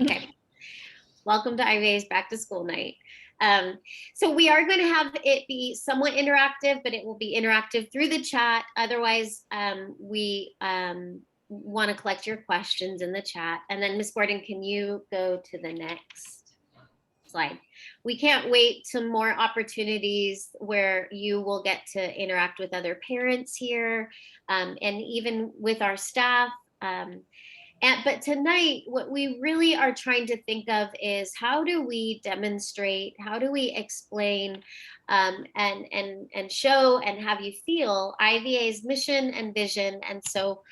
Okay, welcome to IVA's back to school night. So we are going to have it be somewhat interactive, but it will be interactive through the chat. Otherwise, we want to collect your questions in the chat. And then Ms. Gordon, can you go to the next slide? We can't wait to more opportunities where you will get to interact with other parents here, and even with our staff. But tonight, what we really are trying to think of is how do we demonstrate, how do we explain and show and have you feel IVA's mission and vision. And so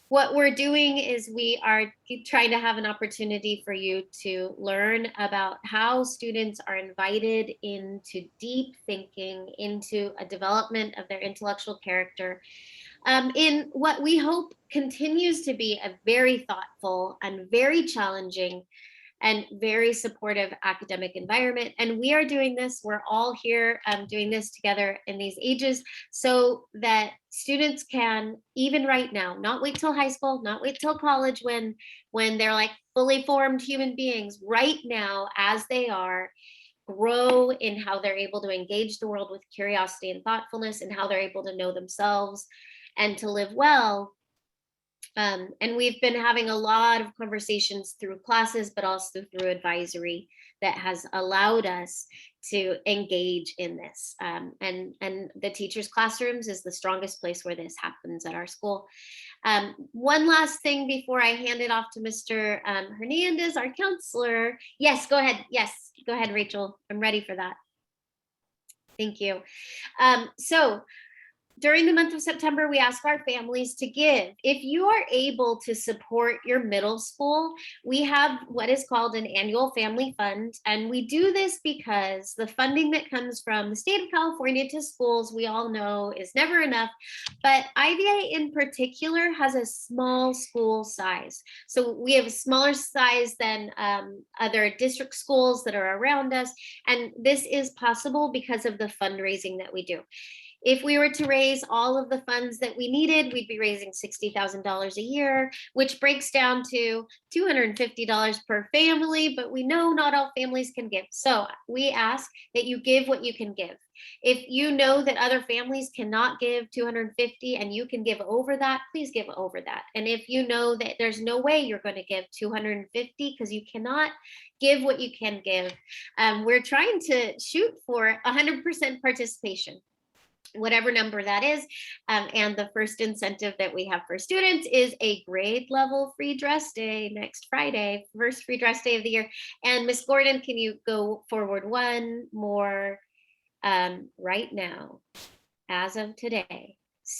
what we're doing is we are trying to have an opportunity for you to learn about how students are invited into deep thinking, into a development of their intellectual character, in what we hope continues to be a very thoughtful and very challenging and very supportive academic environment. And we are doing this, we're all here doing this together in these ages so that students can, even right now, not wait till high school, not wait till college when they're like fully formed human beings, right now as they are, grow in how they're able to engage the world with curiosity and thoughtfulness, and how they're able to know themselves and to live well. And we've been having a lot of conversations through classes, but also through advisory that has allowed us to engage in this. And the teachers' classrooms is the strongest place where this happens at our school. One last thing before I hand it off to Mr. Hernandez, our counselor. Yes, go ahead. Yes, go ahead, Rachel. I'm ready for that. Thank you. So during the month of September, we ask our families to give. If you are able to support your middle school, we have what is called an annual family fund. And we do this because the funding that comes from the state of California to schools, we all know, is never enough. But IVA in particular has a small school size. So we have a smaller size than other district schools that are around us. And this is possible because of the fundraising that we do. If we were to raise all of the funds that we needed, we'd be raising $60,000 a year, which breaks down to $250 per family, but we know not all families can give. So we ask that you give what you can give. If you know that other families cannot give $250 and you can give over that, please give over that. And if you know that there's no way you're going to give $250 because you cannot give what you can give, we're trying to shoot for 100% participation, whatever number that is. And the first incentive that we have for students is a grade level free dress day next Friday, first free dress day of the year. And Ms. Gordon, can you go forward one more? Right now, as of today,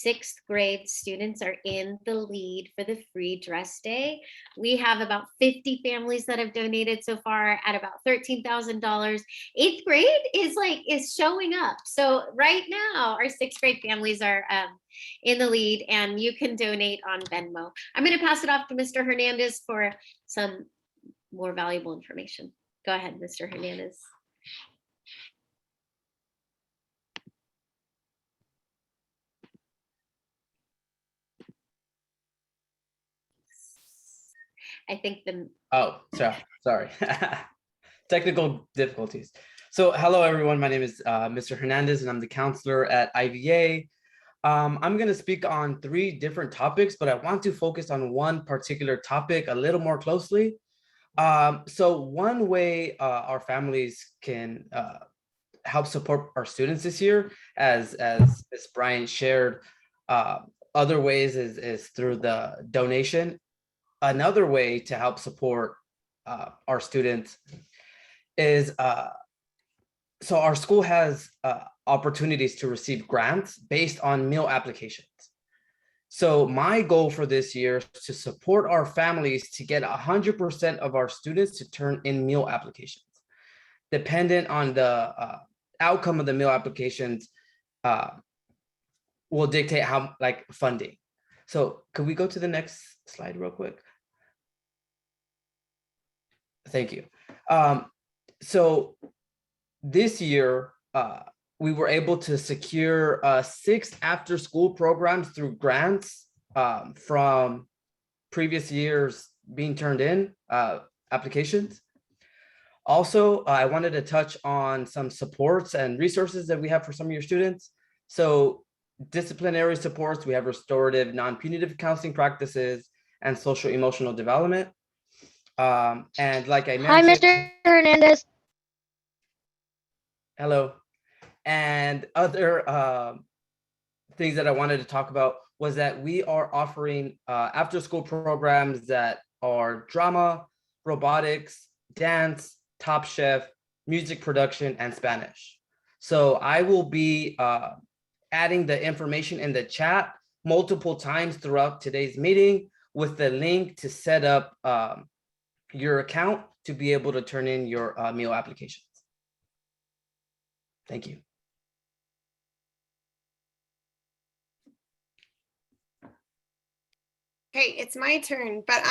6th grade students are in the lead for the free dress day. We have about 50 families that have donated so far at about $13,000. 8th grade is showing up. So right now, our 6th grade families are in the lead, and you can donate on Venmo. I'm going to pass it off to Mr. Hernandez for some more valuable information. Go ahead, Mr. Hernandez. I think sorry. Technical difficulties. So hello, everyone. My name is Mr. Hernandez, and I'm the counselor at IVA. I'm going to speak on 3 different topics, but I want to focus on one particular topic a little more closely. So one way our families can help support our students this year, as Brian shared, other ways is through the donation. Another way to help support our students is, so our school has opportunities to receive grants based on meal applications. So my goal for this year is to support our families to get 100% of our students to turn in meal applications. Dependent on the outcome of the meal applications will dictate how, like, funding. So could we go to the next slide real quick? Thank you. So this year, we were able to secure 6 after-school programs through grants from previous years being turned in. applications. Also, I wanted to touch on some supports and resources that we have for some of your students. So disciplinary supports, we have restorative, non-punitive counseling practices and social emotional development. And like I Hi, mentioned, Mr. Hernandez. hello. And other things that I wanted to talk about was that we are offering after school programs that are drama, robotics, dance, Top Chef, music production, and Spanish. So I will be adding the information in the chat multiple times throughout today's meeting with the link to set up your account to be able to turn in your meal applications. Thank you. Okay, it's my turn, but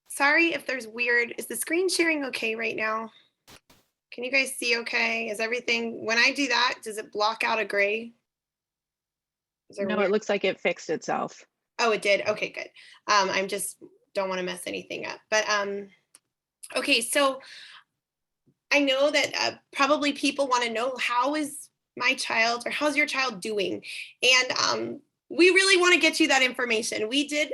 sorry if there's weird, is the screen sharing okay right now? Can you guys see okay? Is everything, when I do that, does it block out a gray? No, it looks like it fixed itself. Oh, it did. Okay, good. I'm just don't want to mess anything up. But okay, so I know that probably people want to know, how is my child or how's your child doing? And we really want to get you that information. We did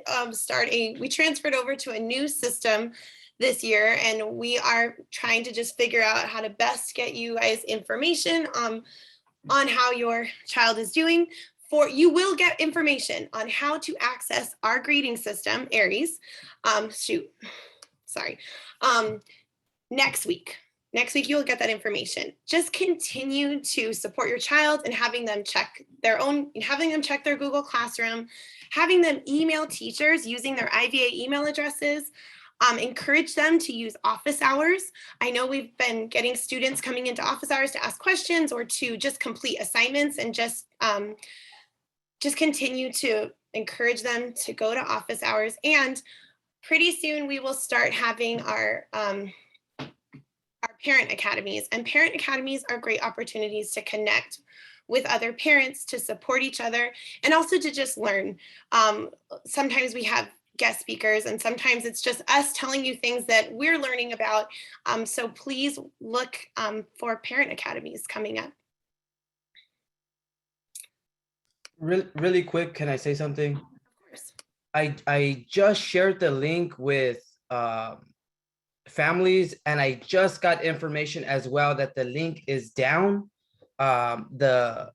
we transferred over to a new system this year, and we are trying to just figure out how to best get you guys information on how your child is doing. You will get information on how to access our grading system, ARIES. Next week. Next week, you'll get that information. Just continue to support your child and having them check their Google Classroom, having them email teachers using their IVA email addresses. Encourage them to use office hours. I know we've been getting students coming into office hours to ask questions or to just complete assignments, and just continue to encourage them to go to office hours. And pretty soon we will start having our parent academies, and parent academies are great opportunities to connect with other parents, to support each other, and also to just learn. Sometimes we have guest speakers, and sometimes it's just us telling you things that we're learning about. So please look for parent academies coming up. Really quick, can I say something? Of course. I just shared the link with families, and I just got information as well that the link is down. The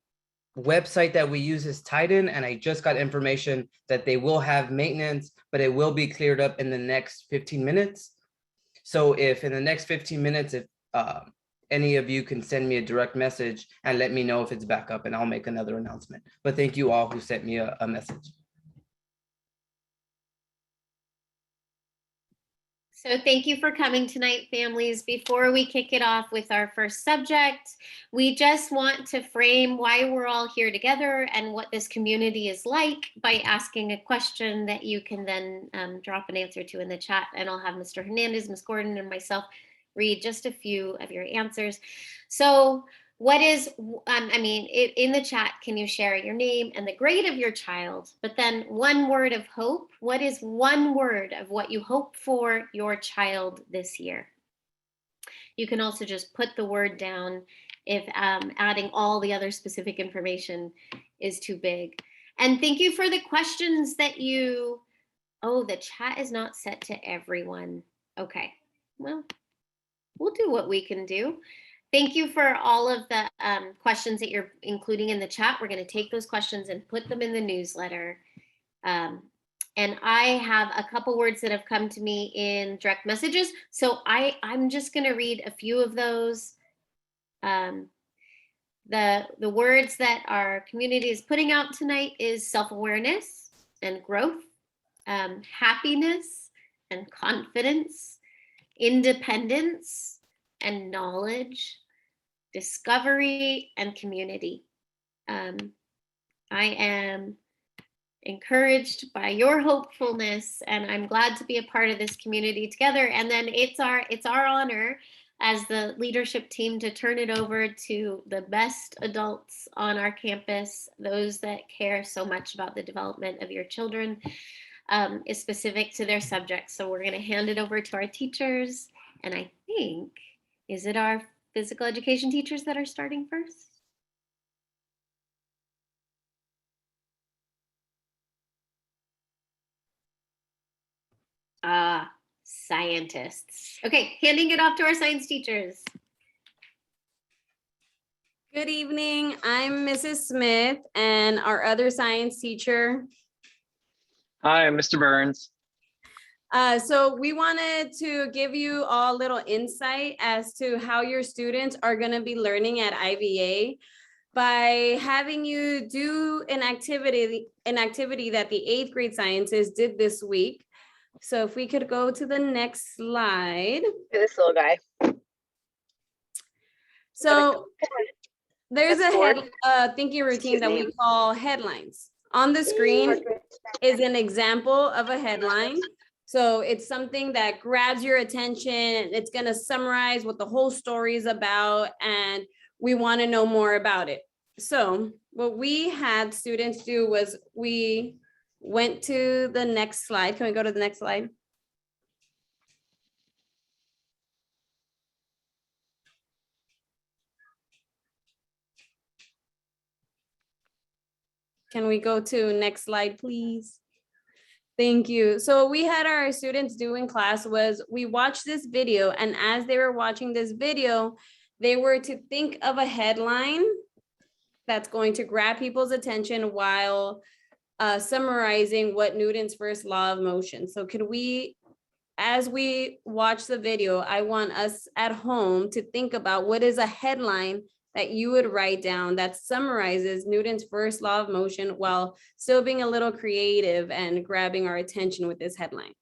website that we use is Titan, and I just got information that they will have maintenance, but it will be cleared up in the next 15 minutes. So if in the next 15 minutes, if any of you can send me a direct message and let me know if it's back up, and I'll make another announcement. But thank you all who sent me a message. So thank you for coming tonight, families. Before we kick it off with our first subject, we just want to frame why we're all here together and what this community is like by asking a question that you can then drop an answer to in the chat. And I'll have Mr. Hernandez, Ms. Gordon, and myself read just a few of your answers. So what is, in the chat, can you share your name and the grade of your child, but then one word of hope? What is one word of what you hope for your child this year? You can also just put the word down if adding all the other specific information is too big. And thank you for the questions that the chat is not set to everyone. Okay, well, we'll do what we can do. Thank you for all of the questions that you're including in the chat. We're going to take those questions and put them in the newsletter. And I have a couple words that have come to me in direct messages. So I'm just going to read a few of those. The words that our community is putting out tonight is self-awareness and growth, happiness and confidence, independence and knowledge, discovery and community. I am encouraged by your hopefulness, and I'm glad to be a part of this community together. And then it's our honor as the leadership team to turn it over to the best adults on our campus, those that care so much about the development of your children. is specific to their subject. So we're going to hand it over to our teachers. And I think, is it our physical education teachers that are starting first? Scientists. Okay, handing it off to our science teachers. Good evening. I'm Mrs. Smith and our other science teacher. Hi, I'm Mr. Burns. So we wanted to give you all a little insight as to how your students are going to be learning at IVA by having you do an activity that the 8th grade scientists did this week. So if we could go to the next slide. This little guy. So there's a thinking routine that we call headlines. On the screen is an example of a headline. So it's something that grabs your attention. It's going to summarize what the whole story is about, and we want to know more about it. So what we had students do was we went to the next slide. Can we go to the next slide? Can we go to next slide, please? Thank you. So what we had our students do in class was we watched this video, and as they were watching this video, they were to think of a headline that's going to grab people's attention while summarizing what Newton's first law of motion. So could we, as we watch the video, I want us at home to think about what is a headline that you would write down that summarizes Newton's first law of motion while still being a little creative and grabbing our attention with this headline.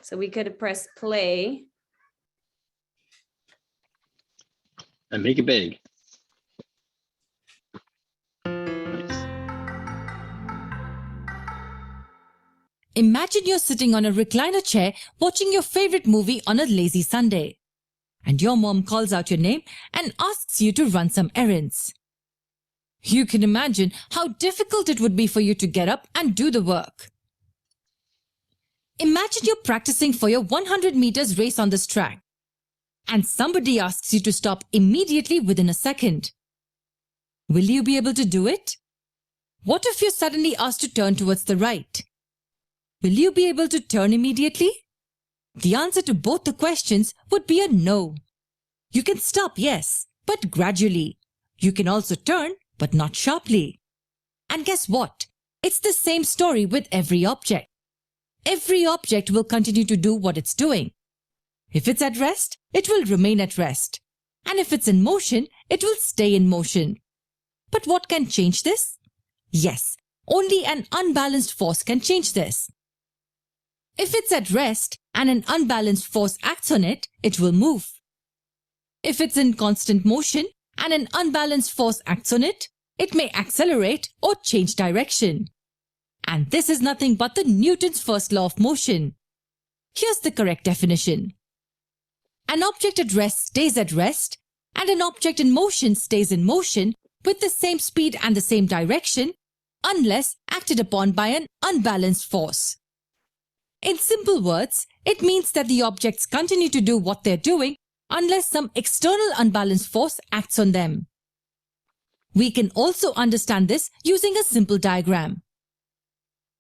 So we could press play. And make it big. Nice. Imagine you're sitting on a recliner chair watching your favorite movie on a lazy Sunday. And your mom calls out your name and asks you to run some errands. You can imagine how difficult it would be for you to get up and do the work. Imagine you're practicing for your 100 meters race on this track, and somebody asks you to stop immediately within a second. Will you be able to do it? What if you're suddenly asked to turn towards the right? Will you be able to turn immediately? The answer to both the questions would be a no. You can stop, yes, but gradually. You can also turn, but not sharply. And guess what? It's the same story with every object. Every object will continue to do what it's doing. If it's at rest, it will remain at rest. And if it's in motion, it will stay in motion. But what can change this? Yes, only an unbalanced force can change this. If it's at rest and an unbalanced force acts on it, it will move. If it's in constant motion and an unbalanced force acts on it, it may accelerate or change direction. And this is nothing but the Newton's first law of motion. Here's the correct definition. An object at rest stays at rest, and an object in motion stays in motion with the same speed and the same direction, unless acted upon by an unbalanced force. In simple words, it means that the objects continue to do what they're doing unless some external unbalanced force acts on them. We can also understand this using a simple diagram.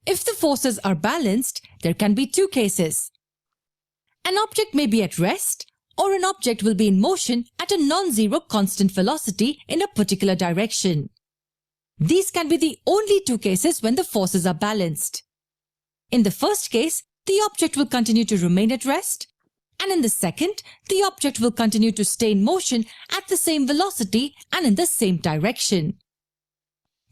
If the forces are balanced, there can be two cases. An object may be at rest, or an object will be in motion at a non-zero constant velocity in a particular direction. These can be the only two cases when the forces are balanced. In the first case, the object will continue to remain at rest, and in the second, the object will continue to stay in motion at the same velocity and in the same direction.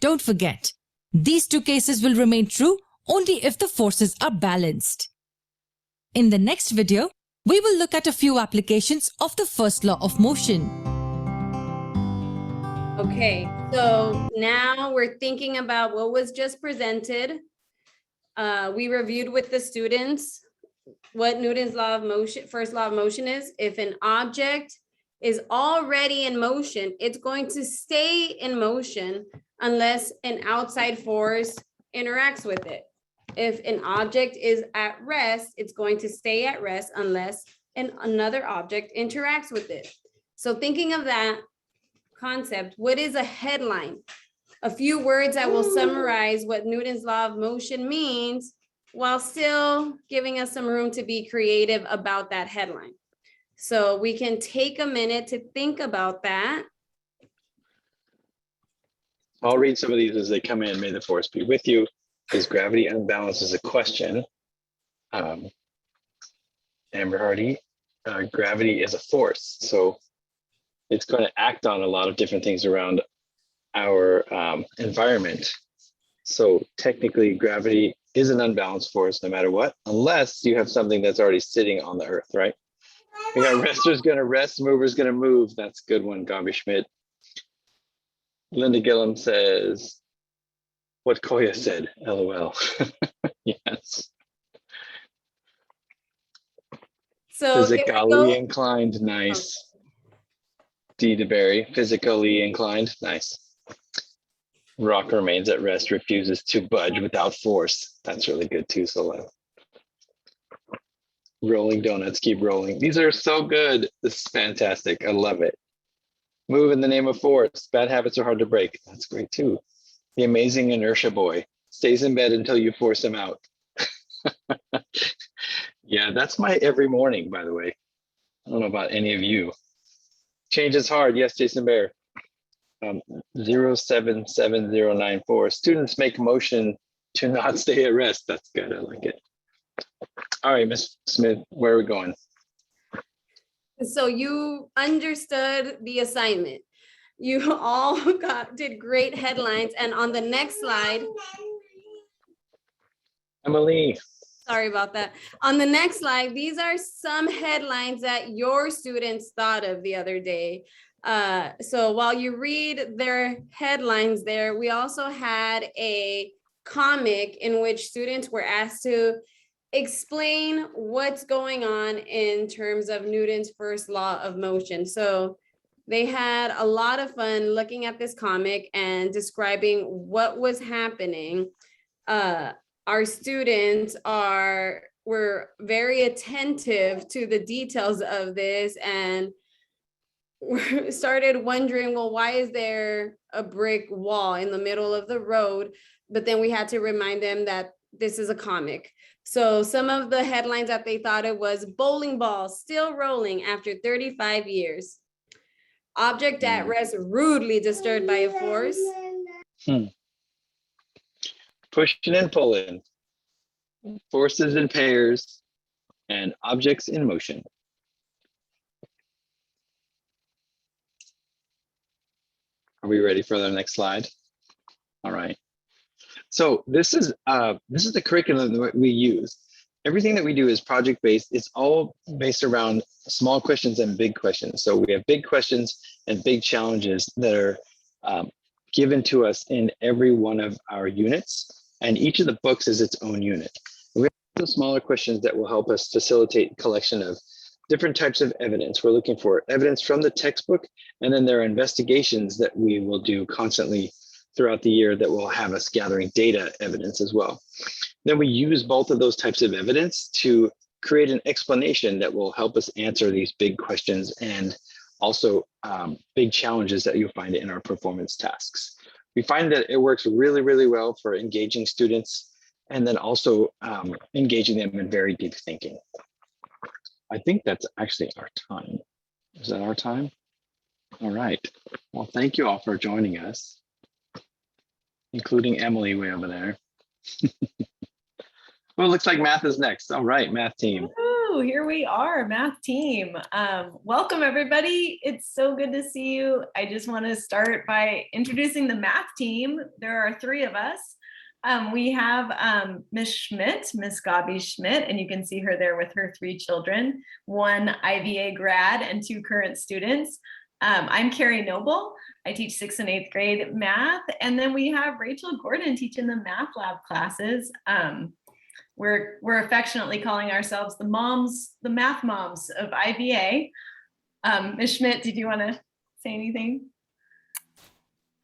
Don't forget, these two cases will remain true only if the forces are balanced. In the next video, we will look at a few applications of the first law of motion. Okay, so now we're thinking about what was just presented. We reviewed with the students what Newton's law of motion, first law of motion is. If an object is already in motion, it's going to stay in motion unless an outside force interacts with it. if an object is at rest, it's going to stay at rest unless another object interacts with it. So thinking of that concept, what is a headline? A few words that will summarize what Newton's law of motion means while still giving us some room to be creative about that headline. So we can take a minute to think about that. I'll read some of these as they come in. May the force be with you. Is gravity unbalanced is a question. Amber Hardy, gravity is a force. So it's going to act on a lot of different things around our environment. So technically gravity is an unbalanced force no matter what, unless you have something that's already sitting on the earth, right? We got rester's gonna rest, mover's gonna move. That's a good one, Gabi Schmidt. Linda Gillum says, what Koya said, LOL. Yes. So Physically inclined, nice. D. DeBerry, physically inclined, nice. Rock remains at rest, refuses to budge without force. That's really good too, Sola. Rolling donuts keep rolling. These are so good. This is fantastic. I love it. Move in the name of force. Bad habits are hard to break. That's great too. The amazing inertia boy stays in bed until you force him out. Yeah, that's my every morning, by the way. I don't know about any of you. Change is hard. Yes, Jason Bear. 077094. Students make motion to not stay at rest. That's good. I like it. All right, Ms. Smith, where are we going? So you understood the assignment. You all did great headlines. And on the next slide, Emily. sorry about that. On the next slide, these are some headlines that your students thought of the other day. So while you read their headlines there, we also had a comic in which students were asked to explain what's going on in terms of Newton's first law of motion. So they had a lot of fun looking at this comic and describing what was happening. Our students were very attentive to the details of this and started wondering, well, why is there a brick wall in the middle of the road? But then we had to remind them that this is a comic. So some of the headlines that they thought it was: bowling ball still rolling after 35 years. Object at rest rudely disturbed by a force. Pushing and pulling. Forces in pairs and objects in motion. Are we ready for the next slide? All right. So this is the curriculum that we use. Everything that we do is project-based. It's all based around small questions and big questions. So we have big questions and big challenges that are given to us in every one of our units. And each of the books is its own unit. We have some smaller questions that will help us facilitate collection of different types of evidence. We're looking for evidence from the textbook, and then there are investigations that we will do constantly throughout the year that will have us gathering data evidence as well. Then we use both of those types of evidence to create an explanation that will help us answer these big questions and also big challenges that you'll find in our performance tasks. We find that it works really, really well for engaging students and then also engaging them in very deep thinking. I think that's actually our time. Is that our time? All right. Well, thank you all for joining us, including Emily way over there. Well, it looks like math is next. All right, math team. Oh, here we are, math team. Welcome, everybody. It's so good to see you. I just want to start by introducing the math team. There are three of us. We have Miss Schmidt, Miss Gabi Schmidt, and you can see her there with her three children, one IVA grad and two current students. I'm Carrie Noble. I teach 6th and 8th grade math. And then we have Rachel Gordon teaching the math lab classes. We're affectionately calling ourselves the math moms of IVA. Ms. Schmidt, did you want to say anything?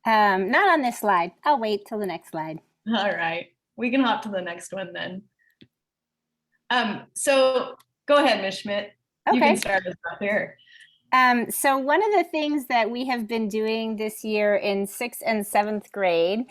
Not on this slide. I'll wait till the next slide. All right. we can hop to the next one then. So go ahead, Ms. Schmidt. You Okay. can start us off here. So one of the things that we have been doing this year in 6th and 7th grade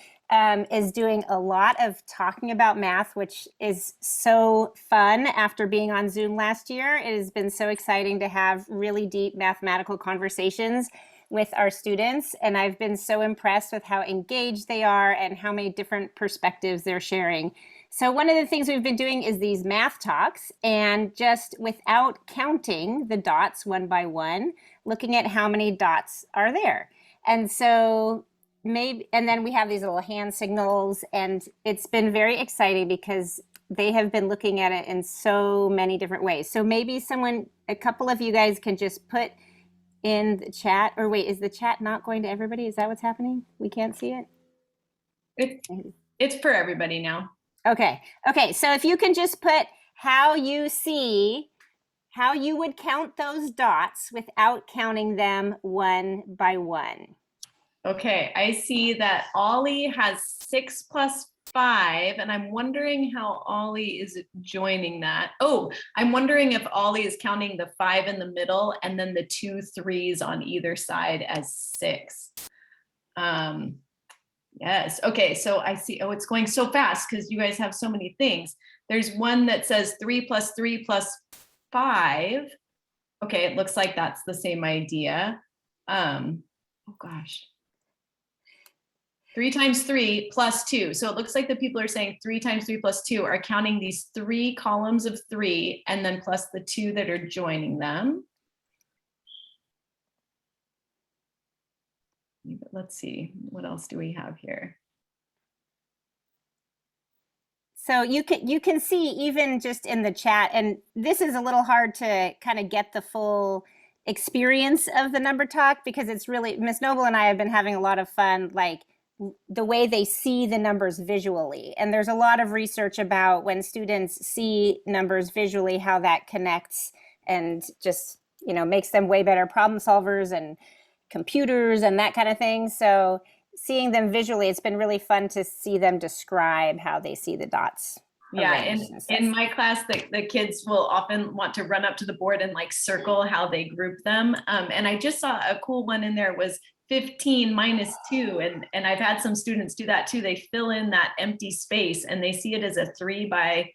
is doing a lot of talking about math, which is so fun after being on Zoom last year. It has been so exciting to have really deep mathematical conversations with our students. And I've been so impressed with how engaged they are and how many different perspectives they're sharing. So one of the things we've been doing is these math talks, and just without counting the dots one by one, looking at how many dots are there. And so maybe, and then we have these little hand signals, and it's been very exciting because they have been looking at it in so many different ways. So maybe a couple of you guys can just put in the chat, or wait, is the chat not going to everybody? Is that what's happening? We can't see it? It's for everybody now. Okay. So if you can just put how you would count those dots without counting them one by one. Okay, I see that Ollie has 6 plus 5, and I'm wondering how Ollie is joining that. Oh, I'm wondering if Ollie is counting the 5 in the middle and then the 2 3s on either side as 6. Yes. Okay. So I see. Oh, it's going so fast because you guys have so many things. There's one that says 3 plus 3 plus 5. Okay. It looks like that's the same idea. Oh gosh. 3 times 3 plus 2. So it looks like the people are saying 3 times 3 plus 2 are counting these 3 columns of 3 and then plus the 2 that are joining them. Let's see, what else do we have here? So you can see even just in the chat, and this is a little hard to kind of get the full experience of the number talk, because it's really, Ms. Noble and I have been having a lot of fun, like the way they see the numbers visually. And there's a lot of research about when students see numbers visually, how that connects and just, makes them way better problem solvers and computers and that kind of thing. So seeing them visually, it's been really fun to see them describe how they see the dots. Yeah, in my class, the kids will often want to run up to the board and like circle how they group them. And I just saw a cool one in there was 15 minus 2. And I've had some students do that too. They fill in that empty space and they see it as a 3 by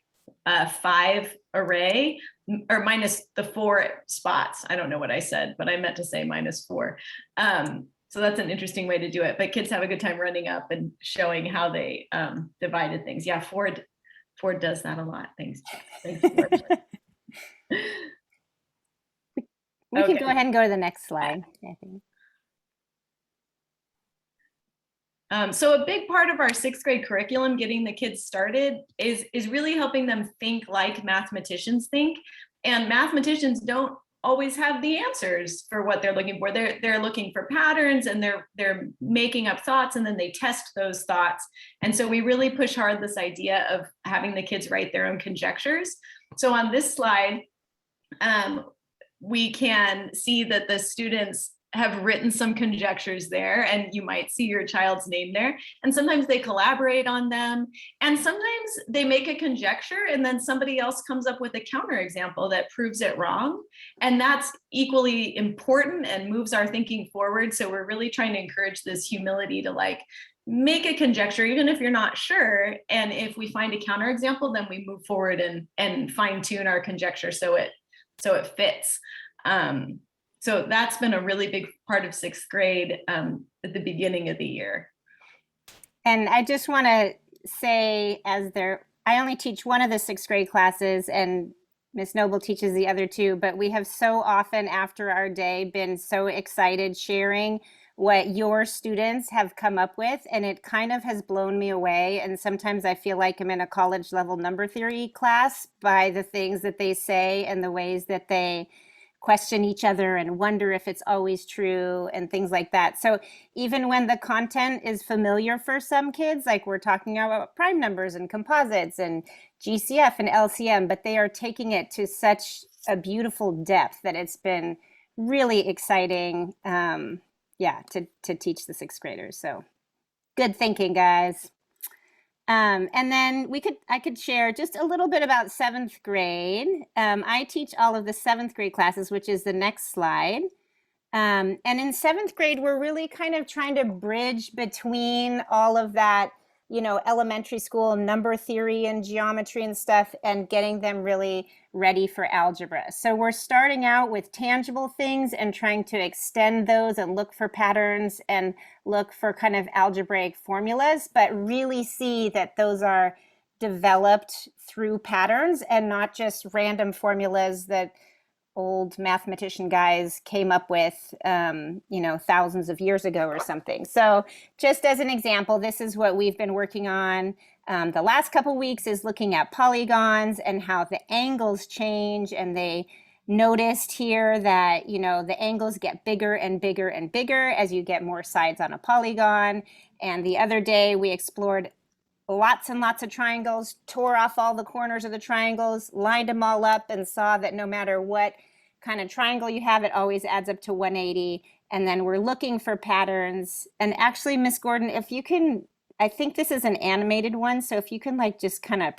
5 array, or minus the 4 spots. I don't know what I said, but I meant to say minus 4. So that's an interesting way to do it. But kids have a good time running up and showing how they divided things. Yeah, Ford does that a lot. Thanks. Ford. We can go ahead and go to the next slide, I think. So a big part of our 6th grade curriculum, getting the kids started, is really helping them think like mathematicians think. And mathematicians don't always have the answers for what they're looking for. They're looking for patterns, and they're making up thoughts, and then they test those thoughts. And so we really push hard this idea of having the kids write their own conjectures. So on this slide, we can see that the students have written some conjectures there, and you might see your child's name there. And sometimes they collaborate on them, and sometimes they make a conjecture and then somebody else comes up with a counterexample that proves it wrong. And that's equally important and moves our thinking forward. So we're really trying to encourage this humility to like make a conjecture, even if you're not sure. And if we find a counterexample, then we move forward and fine tune our conjecture so it fits. So that's been a really big part of 6th grade at the beginning of the year. And I just want to say, I only teach one of the 6th grade classes, and Ms. Noble teaches the other 2, but we have so often after our day been so excited sharing what your students have come up with, and it kind of has blown me away. And sometimes I feel like I'm in a college level number theory class by the things that they say and the ways that they question each other and wonder if it's always true and things like that. So even when the content is familiar for some kids, like we're talking about prime numbers and composites and GCF and LCM, but they are taking it to such a beautiful depth that it's been really exciting, to teach the 6th graders. So good thinking, guys. And then I could share just a little bit about 7th grade. I teach all of the 7th grade classes, which is the next slide. And in 7th grade, we're really kind of trying to bridge between all of that, you know, elementary school number theory and geometry and stuff, and getting them really ready for algebra. So we're starting out with tangible things and trying to extend those and look for patterns and look for kind of algebraic formulas, but really see that those are developed through patterns and not just random formulas that old mathematician guys came up with, you know, thousands of years ago or something. So just as an example, this is what we've been working on. The last couple weeks is looking at polygons and how the angles change. And they noticed here that, you know, the angles get bigger and bigger and bigger as you get more sides on a polygon. And the other day we explored lots and lots of triangles, tore off all the corners of the triangles, lined them all up, and saw that no matter what kind of triangle you have, it always adds up to 180. And then we're looking for patterns. And actually, Miss Gordon, if you can, I think this is an animated one. So if you can like just kind of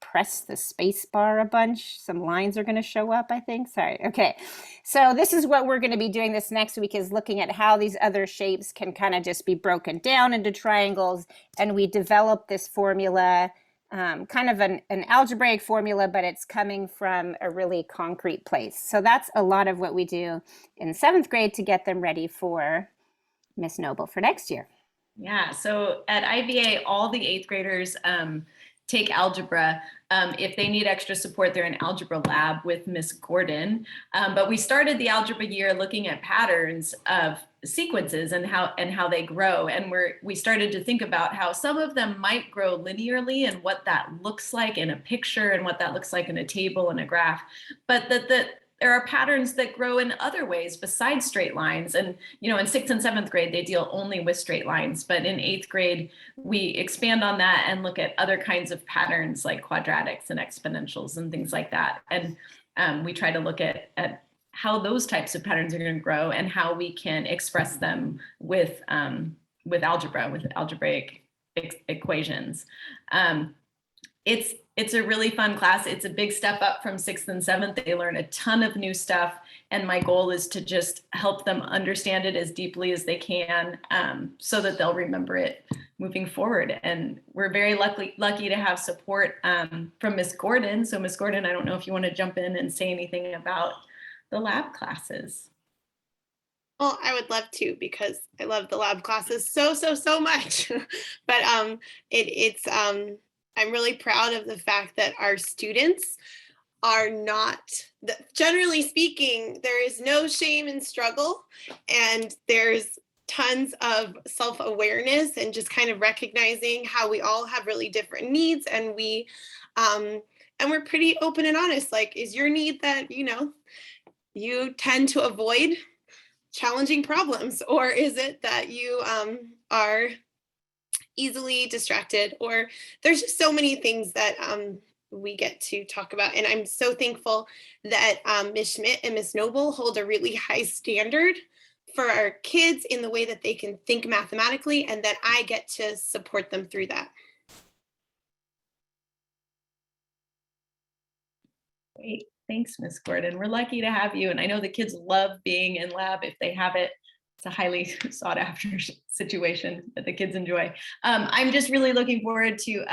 press the space bar a bunch, some lines are going to show up, I think. Sorry. Okay. So this is what we're going to be doing this next week, is looking at how these other shapes can kind of just be broken down into triangles. And we develop this formula, kind of an algebraic formula, but it's coming from a really concrete place. So that's a lot of what we do in 7th grade to get them ready for Miss Noble for next year. Yeah, so at IVA, all the 8th graders take algebra. If they need extra support, they're in algebra lab with Miss Gordon. But we started the algebra year looking at patterns of sequences and how they grow. And we started to think about how some of them might grow linearly and what that looks like in a picture and what that looks like in a table and a graph. But that there are patterns that grow in other ways besides straight lines. And, you know, in 6th and 7th grade, they deal only with straight lines. But in 8th grade, we expand on that and look at other kinds of patterns like quadratics and exponentials and things like that. And we try to look at how those types of patterns are going to grow and how we can express them with algebra, with algebraic equations. It's a really fun class. It's a big step up from 6th and 7th. They learn a ton of new stuff. And my goal is to just help them understand it as deeply as they can, so that they'll remember it moving forward. And we're very lucky to have support from Miss Gordon. So Miss Gordon, I don't know if you want to jump in and say anything about the lab classes. Well, I would love to, because I love the lab classes so much. But I'm really proud of the fact that our students are not, generally speaking, there is no shame in struggle, and there's tons of self-awareness and just kind of recognizing how we all have really different needs, and we're pretty open and honest. Like, is your need that, you know, you tend to avoid challenging problems, or is it that you are easily distracted? Or there's just so many things that we get to talk about. And I'm so thankful that Ms. Schmidt and Ms. Noble hold a really high standard for our kids in the way that they can think mathematically, and that I get to support them through that. Great. Thanks, Ms. Gordon. We're lucky to have you. And I know the kids love being in lab if they have it. It's a highly sought after situation that the kids enjoy. I'm just really looking forward to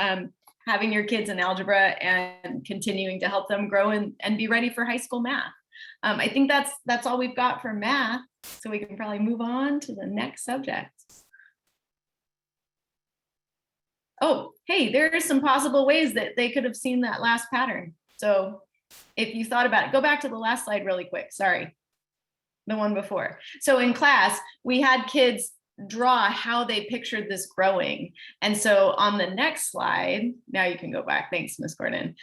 having your kids in algebra and continuing to help them grow and be ready for high school math. I think that's all we've got for math. So we can probably move on to the next subject. Oh, hey, there are some possible ways that they could have seen that last pattern. So if you thought about it, go back to the last slide really quick. Sorry, the one before. So in class, we had kids draw how they pictured this growing. And so on the next slide, now you can go back. Thanks, Ms. Gordon.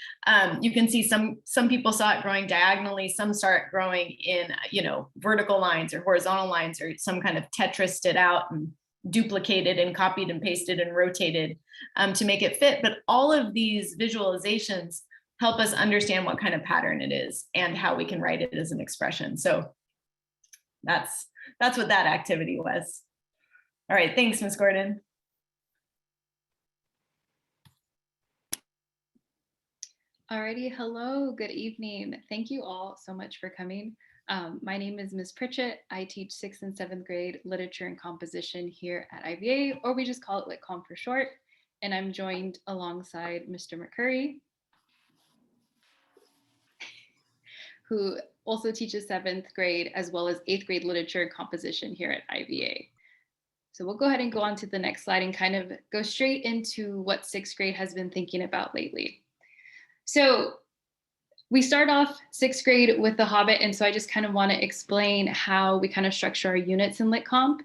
You can see some people saw it growing diagonally, some saw it growing in, you know, vertical lines or horizontal lines, or some kind of Tetrised it out and duplicated and copied and pasted and rotated to make it fit. But all of these visualizations help us understand what kind of pattern it is and how we can write it as an expression. So that's what that activity was. All right, thanks, Ms. Gordon. Alrighty, hello, good evening. Thank you all so much for coming. My name is Ms. Pritchett. I teach 6th and 7th grade literature and composition here at IVA, or we just call it LitCom for short. And I'm joined alongside Mr. McCurry, who also teaches 7th grade as well as 8th grade literature and composition here at IVA. So we'll go ahead and go on to the next slide and kind of go straight into what 6th grade has been thinking about lately. So we start off 6th grade with The Hobbit, and so I just kind of want to explain how we kind of structure our units in Lit Comp.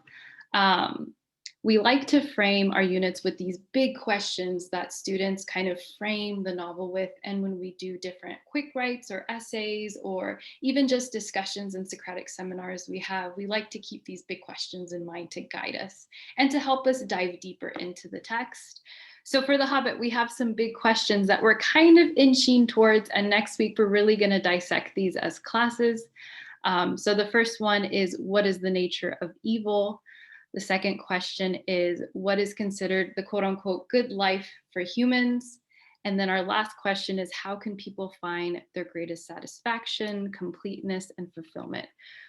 We like to frame our units with these big questions that students kind of frame the novel with, and when we do different quick writes or essays or even just discussions and Socratic seminars we like to keep these big questions in mind to guide us and to help us dive deeper into the text. So for The Hobbit, we have some big questions that we're kind of inching towards, and next week we're really going to dissect these as classes. So the first one is, what is the nature of evil? The second question is, what is considered the quote unquote good life for humans? And then our last question is, how can people find their greatest satisfaction, completeness, and fulfillment?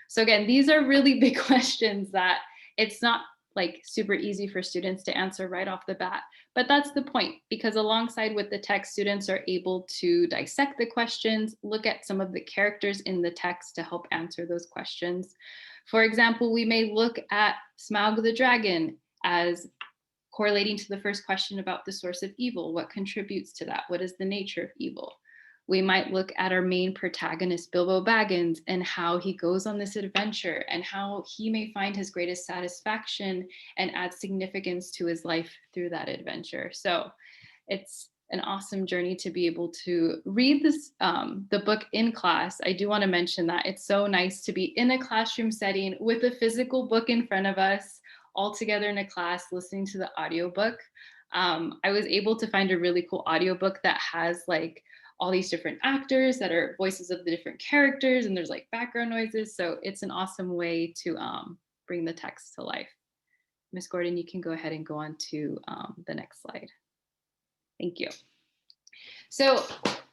So again, these are really big questions that it's not like super easy for students to answer right off the bat. But that's the point, because alongside with the text, students are able to dissect the questions, look at some of the characters in the text to help answer those questions. For example, we may look at Smaug the dragon as correlating to the first question about the source of evil. What contributes to that? What is the nature of evil? We might look at our main protagonist, Bilbo Baggins, and how he goes on this adventure and how he may find his greatest satisfaction and add significance to his life through that adventure. So it's an awesome journey to be able to read this, the book in class. I do want to mention that it's so nice to be in a classroom setting with a physical book in front of us, all together in a class, listening to the audiobook. I was able to find a really cool audiobook that has like all these different actors that are voices of the different characters, and there's like background noises. So it's an awesome way to bring the text to life. Ms. Gordon, you can go ahead and go on to the next slide. Thank you. So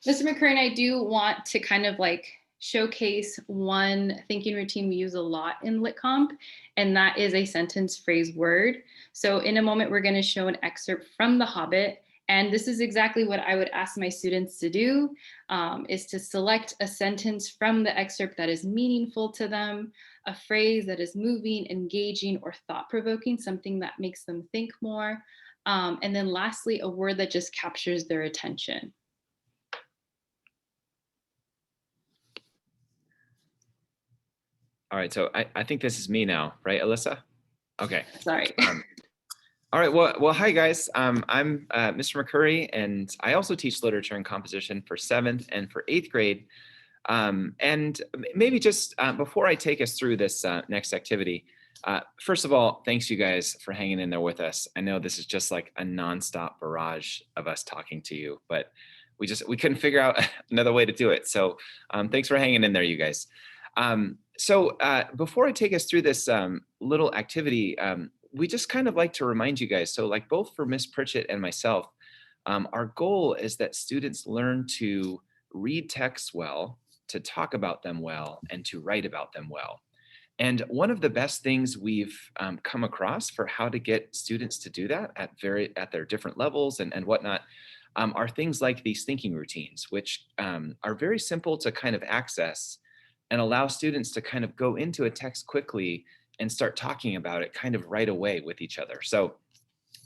Mr. McCurry and I do want to kind of like showcase one thinking routine we use a lot in Lit Comp, and that is a sentence, phrase, word. So in a moment, we're going to show an excerpt from The Hobbit. And this is exactly what I would ask my students to do, is to select a sentence from the excerpt that is meaningful to them, a phrase that is moving, engaging, or thought-provoking, something that makes them think more. And then lastly, a word that just captures their attention. All right, so I think this is me now, right, Alyssa? Okay. Sorry. All right, well, hi guys. I'm Mr. McCurry, and I also teach literature and composition for 7th and for 8th grade. And maybe just before I take us through this next activity, first of all, thanks you guys for hanging in there with us. I know this is just like a nonstop barrage of us talking to you, but we couldn't figure out another way to do it. So thanks for hanging in there, you guys. So before I take us through this little activity, we just kind of like to remind you guys, so like both for Miss Pritchett and myself, our goal is that students learn to read texts well, to talk about them well, and to write about them well. And one of the best things we've come across for how to get students to do that at their different levels and whatnot are things like these thinking routines, which are very simple to kind of access and allow students to kind of go into a text quickly and start talking about it kind of right away with each other. So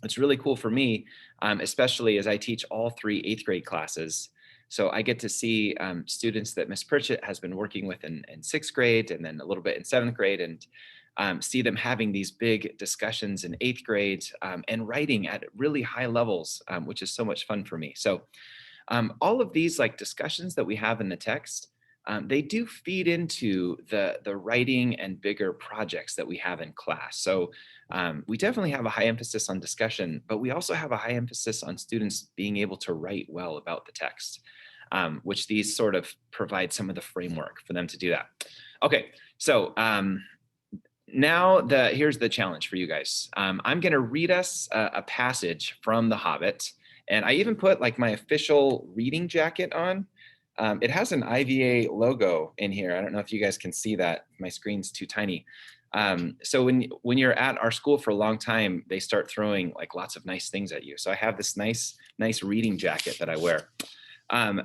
it's really cool for me, especially as I teach all 3 8th grade classes. So I get to see students that Miss Pritchett has been working with in 6th grade and then a little bit in 7th grade, and see them having these big discussions in 8th grade and writing at really high levels, which is so much fun for me. So all of these like discussions that we have in the text, they do feed into the writing and bigger projects that we have in class. So we definitely have a high emphasis on discussion, but we also have a high emphasis on students being able to write well about the text, which these sort of provide some of the framework for them to do that. Okay, so now here's the challenge for you guys. I'm going to read us a passage from The Hobbit, And I even put like my official reading jacket on. It has an IVA logo in here. I don't know if you guys can see that. My screen's too tiny. So when you're at our school for a long time, they start throwing like lots of nice things at you. So I have this nice reading jacket that I wear.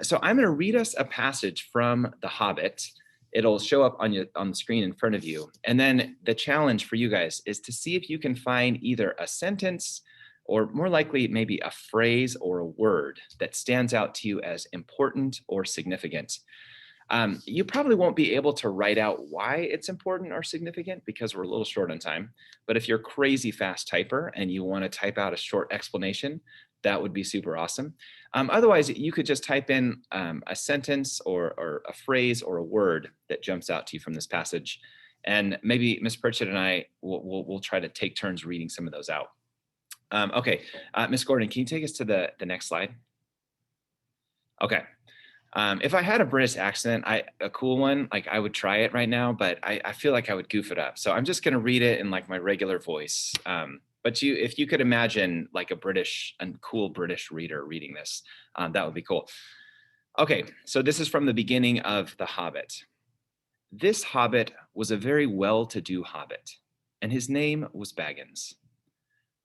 So I'm going to read us a passage from The Hobbit. It'll show up on the screen in front of you. And then the challenge for you guys is to see if you can find either a sentence or more likely maybe a phrase or a word that stands out to you as important or significant. You probably won't be able to write out why it's important or significant because we're a little short on time. But if you're a crazy fast typer and you want to type out a short explanation, that would be super awesome. Otherwise, you could just type in a sentence or a phrase or a word that jumps out to you from this passage. And maybe Ms. Pritchett and I will try to take turns reading some of those out. Okay, Ms. Gordon, can you take us to the next slide? Okay. If I had a British accent, a cool one, like I would try it right now, but I feel like I would goof it up. So I'm just gonna read it in like my regular voice. But if you could imagine like a cool British reader reading this, that would be cool. Okay, so this is from the beginning of The Hobbit. This hobbit was a very well-to-do hobbit, and his name was Baggins.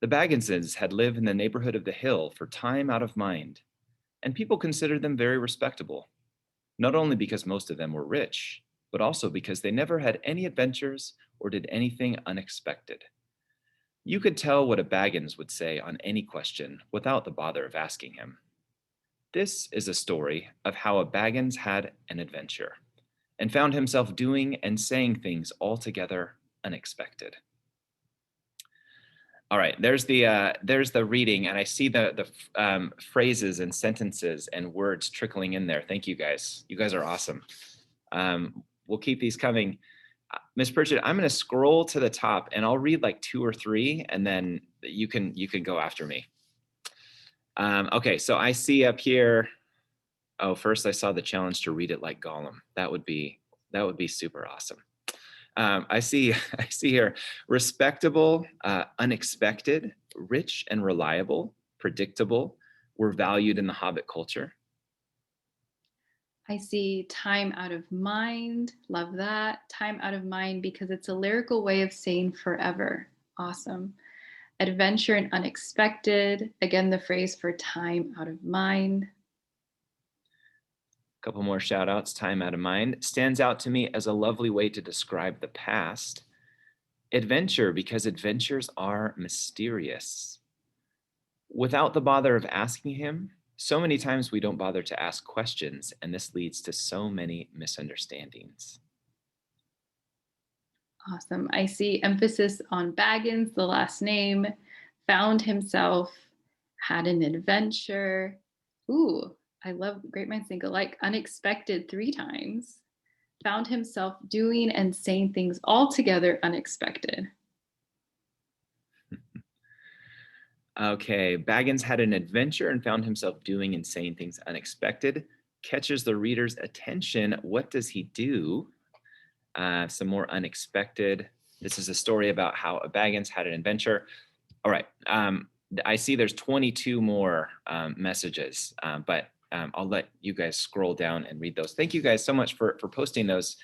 The Bagginses had lived in the neighborhood of the hill for time out of mind, and people considered them very respectable, not only because most of them were rich, but also because they never had any adventures or did anything unexpected. You could tell what a Baggins would say on any question without the bother of asking him. This is a story of how a Baggins had an adventure and found himself doing and saying things altogether unexpected. All right, there's the reading, and I see the phrases and sentences and words trickling in there. Thank you guys. You guys are awesome. We'll keep these coming. Ms. Pritchett, I'm going to scroll to the top, and I'll read like 2 or 3, and then you can go after me. Okay, so I see up here. Oh, first I saw the challenge to read it like Gollum. That would be super awesome. I see here, respectable, unexpected, rich and reliable, predictable, were valued in the Hobbit culture. I see time out of mind. Love that. Time out of mind because it's a lyrical way of saying forever. Awesome. Adventure and unexpected. Again, the phrase for time out of mind. Couple more shout outs. Time out of mind stands out to me as a lovely way to describe the past. Adventure, because adventures are mysterious. Without the bother of asking him, so many times we don't bother to ask questions, and this leads to so many misunderstandings. Awesome. I see emphasis on Baggins, the last name, found himself, had an adventure. Ooh, I love great minds think alike. Unexpected 3 times. Found himself doing and saying things altogether unexpected. Okay, Baggins had an adventure and found himself doing and saying things unexpected. Catches the reader's attention. What does he do? Some more unexpected. This is a story about how a Baggins had an adventure. All right, I see there's 22 more messages, but I'll let you guys scroll down and read those. Thank you guys so much for posting those.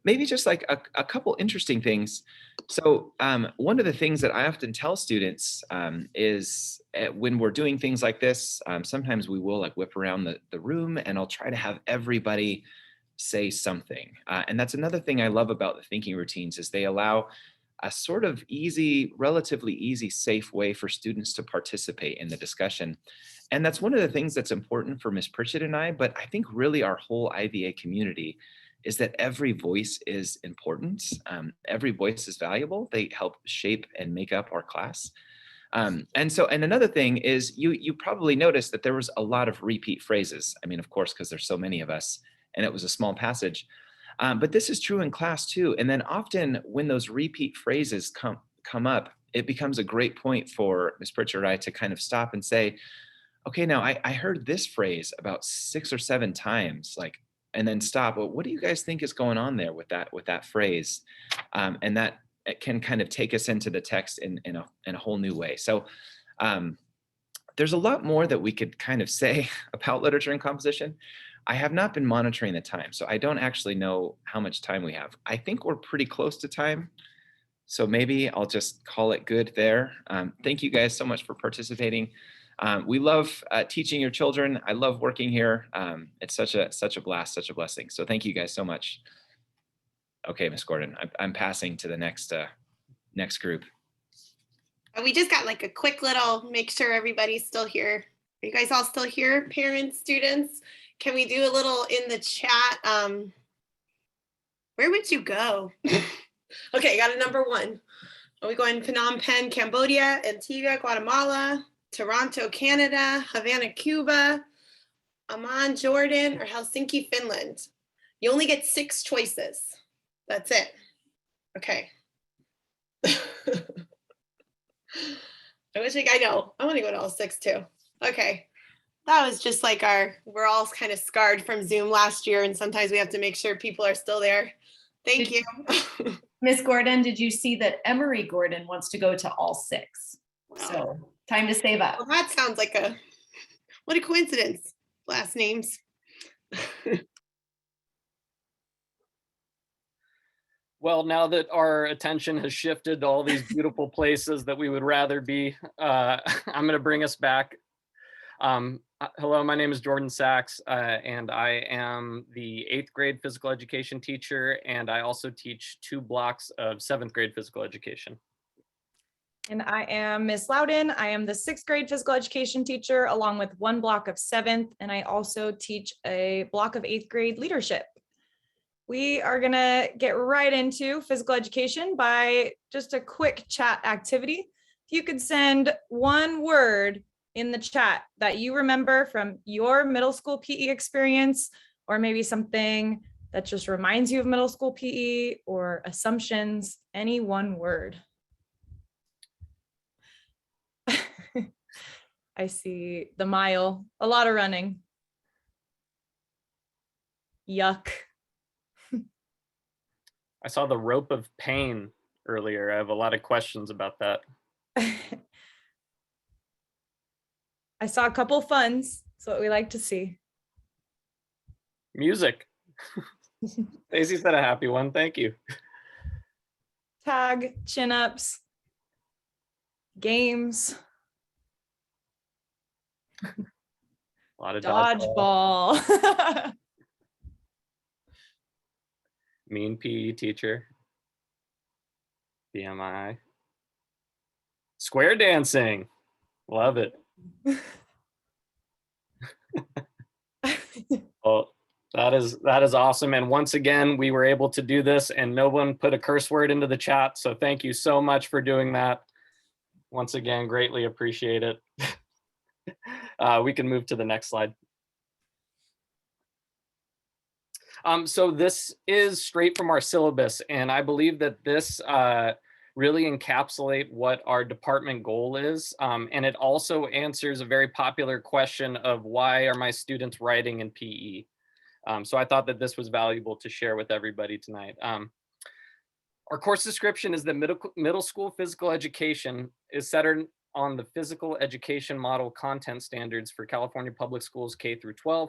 Maybe just like a couple interesting things. So one of the things that I often tell students is when we're doing things like this, sometimes we will like whip around the room, and I'll try to have everybody say something. And that's another thing I love about the thinking routines is they allow a sort of easy, relatively easy, safe way for students to participate in the discussion. And that's one of the things that's important for Ms. Pritchett and I, but I think really our whole IVA community is that every voice is important. Every voice is valuable. They help shape and make up our class. And another thing is you probably noticed that there was a lot of repeat phrases. I mean, of course, because there's so many of us and it was a small passage. But this is true in class too. And then often when those repeat phrases come up, it becomes a great point for Ms. Pritchett or I to kind of stop and say, okay, now I heard this phrase about 6 or 7 times, and then stop. Well, what do you guys think is going on there with that phrase? And that it can kind of take us into the text in a whole new way. So there's a lot more that we could kind of say about literature and composition. I have not been monitoring the time, so I don't actually know how much time we have. I think we're pretty close to time, so maybe I'll just call it good there. Thank you guys so much for participating. We love teaching your children. I love working here. It's such a blast, such a blessing. So thank you guys so much. Okay, Miss Gordon, I'm passing to the next group. We just got like a quick little, make sure everybody's still here. Are you guys all still here, parents, students? Can we do a little in the chat? Where would you go? Okay, got a number 1. Are we going Phnom Penh, Cambodia, Antigua, Guatemala, Toronto, Canada, Havana, Cuba, Amman, Jordan, or Helsinki, Finland? You only get 6 choices. That's it. Okay. I wish I know. I want to go to all 6 too. Okay. That was just like we're all kind of scarred from Zoom last year, and sometimes we have to make sure people are still there. Thank you. Miss Gordon, did you see that Emery Gordon wants to go to all 6? Wow. So time to save up. Well, that sounds like what a coincidence. Last names. Well, now that our attention has shifted to all these beautiful places that we would rather be, I'm going to bring us back. Hello, my name is Jordan Sachs, and I am the 8th grade physical education teacher, and I also teach 2 blocks of 7th grade physical education. And I am Miss Loudon. I am the 6th grade physical education teacher, along with 1 block of 7th, and I also teach a block of 8th grade leadership. We are gonna get right into physical education by just a quick chat activity. If you could send 1 word in the chat that you remember from your middle school PE experience, or maybe something that just reminds you of middle school PE or assumptions, any 1 word. I see the mile, a lot of running. Yuck. I saw the rope of pain earlier. I have a lot of questions about that. I saw a couple funs. That's what we like to see. Music. Stacey said a happy one. Thank you. Tag, chin-ups, games. A lot of dodgeball. Mean PE teacher. BMI. Square dancing. Love it. Well, that is awesome. And once again, we were able to do this and no one put a curse word into the chat. So thank you so much for doing that. Once again, greatly appreciate it. We can move to the next slide. So this is straight from our syllabus, and I believe that this really encapsulate what our department goal is. And it also answers a very popular question of why are my students writing in PE? So I thought that this was valuable to share with everybody tonight. Our course description is that middle school physical education is centered on the physical education model content standards for California Public Schools K through 12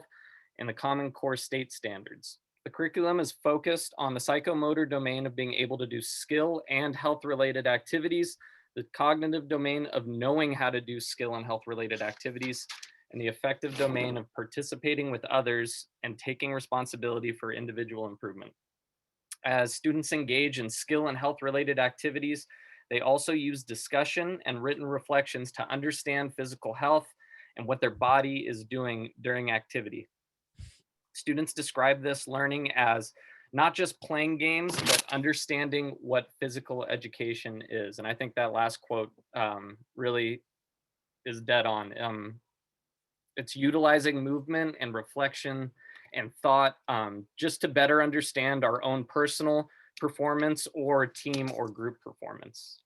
and the Common Core state standards. The curriculum is focused on the psychomotor domain of being able to do skill and health-related activities, the cognitive domain of knowing how to do skill and health-related activities, and the affective domain of participating with others and taking responsibility for individual improvement. As students engage in skill and health-related activities, they also use discussion and written reflections to understand physical health and what their body is doing during activity. Students describe this learning as not just playing games, but understanding what physical education is. And I think that last quote really is dead on. It's utilizing movement and reflection and thought just to better understand our own personal performance or team or group performance.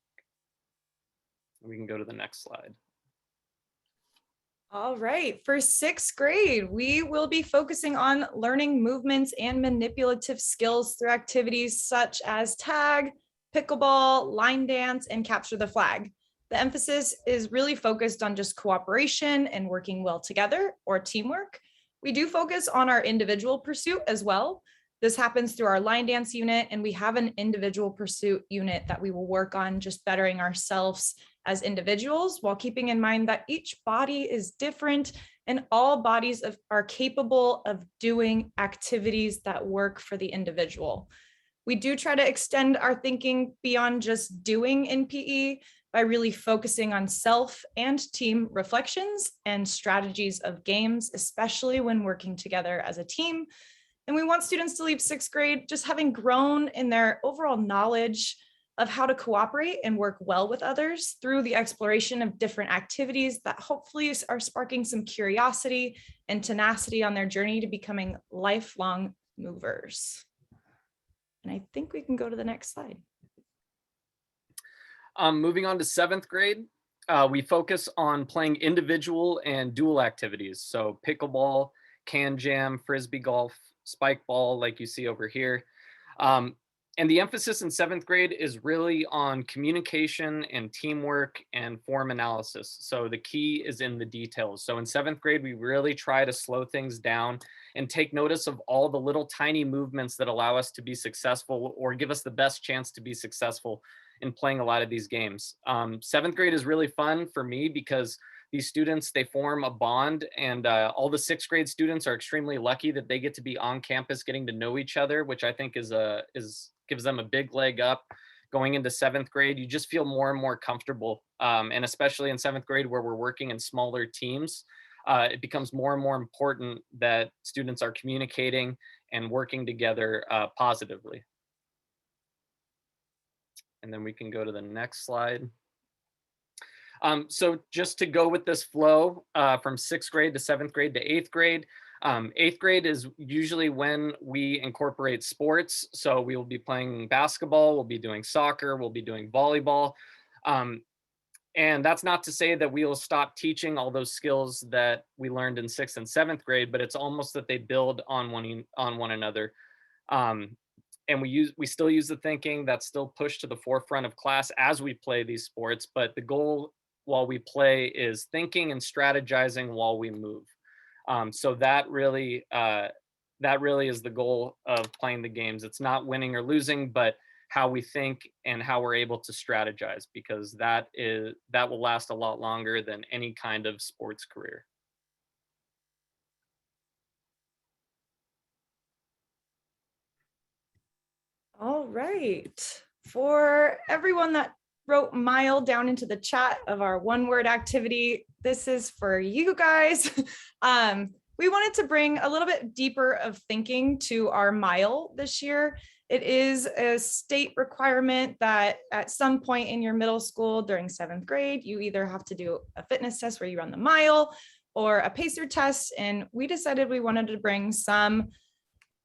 We can go to the next slide. All right, for 6th grade, we will be focusing on learning movements and manipulative skills through activities such as tag, pickleball, line dance, and capture the flag. The emphasis is really focused on just cooperation and working well together, or teamwork. We do focus on our individual pursuit as well. This happens through our line dance unit, and we have an individual pursuit unit that we will work on just bettering ourselves as individuals, while keeping in mind that each body is different and all bodies are capable of doing activities that work for the individual. We do try to extend our thinking beyond just doing in PE by really focusing on self and team reflections and strategies of games, especially when working together as a team. And we want students to leave 6th grade just having grown in their overall knowledge of how to cooperate and work well with others through the exploration of different activities that hopefully are sparking some curiosity and tenacity on their journey to becoming lifelong movers. And I think we can go to the next slide. Moving on to 7th grade, we focus on playing individual and dual activities. So pickleball, can jam, frisbee golf, spike ball, like you see over here. And the emphasis in 7th grade is really on communication and teamwork and form analysis. So the key is in the details. So in 7th grade, we really try to slow things down and take notice of all the little tiny movements that allow us to be successful or give us the best chance to be successful in playing a lot of these games. 7th grade is really fun for me because these students, they form a bond, and all the 6th grade students are extremely lucky that they get to be on campus getting to know each other, which I think gives them a big leg up going into 7th grade. You just feel more and more comfortable. And especially in 7th grade where we're working in smaller teams, it becomes more and more important that students are communicating and working together positively. And then we can go to the next slide. So just to go with this flow from 6th grade to 7th grade to 8th grade, 8th grade is usually when we incorporate sports. So we will be playing basketball, we'll be doing soccer, we'll be doing volleyball. And that's not to say that we will stop teaching all those skills that we learned in 6th and 7th grade, but it's almost that they build on one another. And we still use the thinking that's still pushed to the forefront of class as we play these sports, but the goal while we play is thinking and strategizing while we move. So that really is the goal of playing the games. It's not winning or losing, but how we think and how we're able to strategize, because that will last a lot longer than any kind of sports career. All right. For everyone that wrote mile down into the chat of our one-word activity, this is for you guys. We wanted to bring a little bit deeper of thinking to our mile this year. It is a state requirement that at some point in your middle school during 7th grade, you either have to do a fitness test where you run the mile or a pacer test. And we decided we wanted to bring some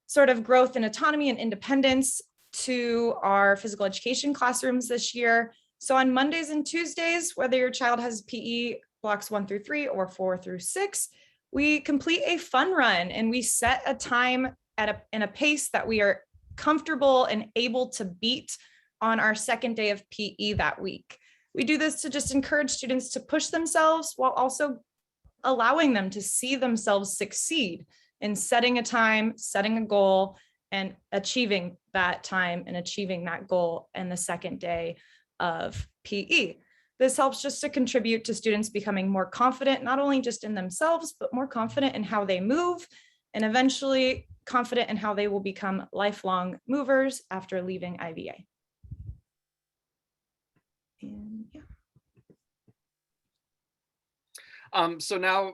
sort of growth and autonomy and independence to our physical education classrooms this year. So on Mondays and Tuesdays, whether your child has PE blocks 1 through 3 or 4 through 6, we complete a fun run and we set a time in a pace that we are comfortable and able to beat on our second day of PE that week. We do this to just encourage students to push themselves while also allowing them to see themselves succeed in setting a time, setting a goal, and achieving that time and achieving that goal in the second day of PE. This helps just to contribute to students becoming more confident, not only just in themselves, but more confident in how they move, and eventually confident in how they will become lifelong movers after leaving IVA. And yeah. So now,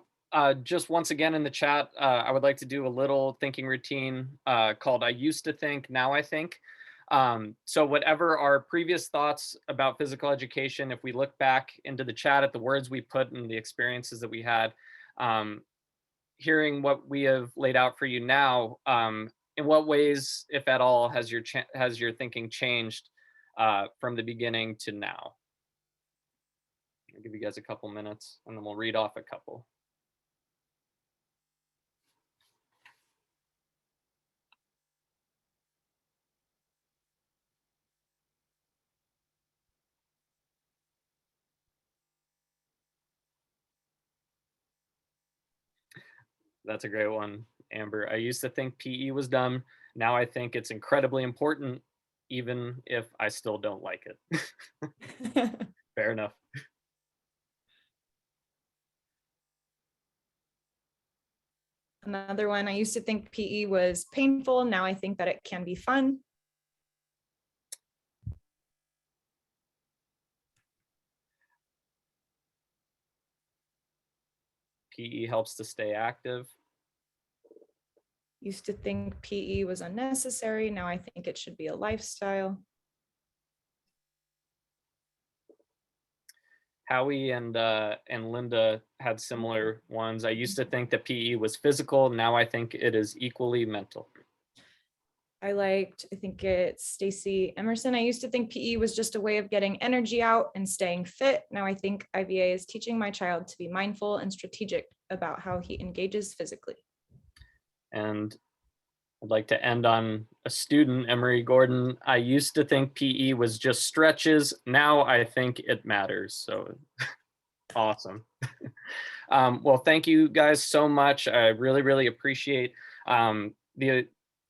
just once again in the chat, I would like to do a little thinking routine called I used to think, now I think. So whatever our previous thoughts about physical education, if we look back into the chat at the words we put and the experiences that we had, hearing what we have laid out for you now, in what ways, if at all, has your thinking changed from the beginning to now? I'll give you guys a couple minutes and then we'll read off a couple. That's a great one, Amber. I used to think PE was dumb. Now I think it's incredibly important, even if I still don't like it. Fair enough. Another one, I used to think PE was painful. Now I think that it can be fun. PE helps to stay active. Used to think PE was unnecessary. Now I think it should be a lifestyle. Howie and Linda had similar ones. I used to think that PE was physical. Now I think it is equally mental. I think it's Stacy Emerson. I used to think PE was just a way of getting energy out and staying fit. Now I think IVA is teaching my child to be mindful and strategic about how he engages physically. And I'd like to end on a student, Emery Gordon. I used to think PE was just stretches. Now I think it matters. So awesome. Well, thank you guys so much. I really, really appreciate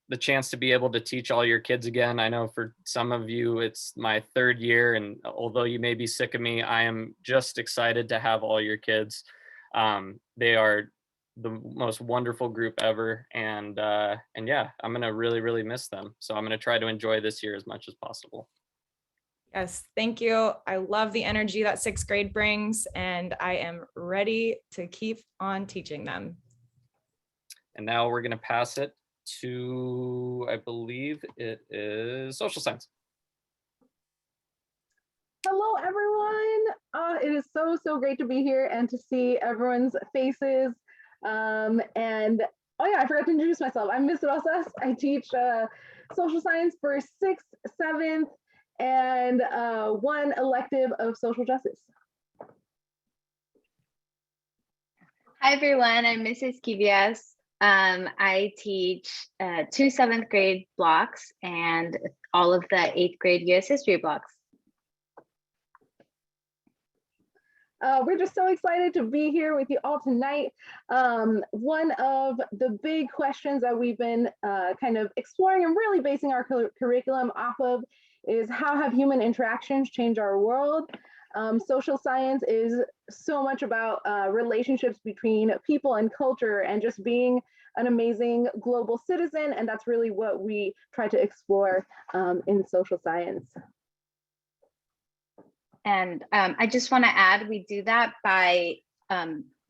the chance to be able to teach all your kids again. I know for some of you, it's my third year, and although you may be sick of me, I am just excited to have all your kids. They are the most wonderful group ever, and yeah, I'm gonna really, really miss them. So I'm gonna try to enjoy this year as much as possible. Yes, thank you. I love the energy that sixth grade brings, and I am ready to keep on teaching them. And now we're gonna pass it to, I believe it is social science. Hello, everyone. It is so great to be here and to see everyone's faces. And oh yeah, I forgot to introduce myself. I'm Ms. Rosas. I teach social science for 6th, 7th, and one elective of social justice. Hi, everyone. I'm Mrs. Kivias. I teach 2 7th grade blocks and all of the 8th grade US history blocks. We're just so excited to be here with you all tonight. One of the big questions that we've been kind of exploring and really basing our curriculum off of is how have human interactions changed our world? Social science is so much about relationships between people and culture and just being an amazing global citizen. And that's really what we try to explore in social science. And I just want to add, we do that by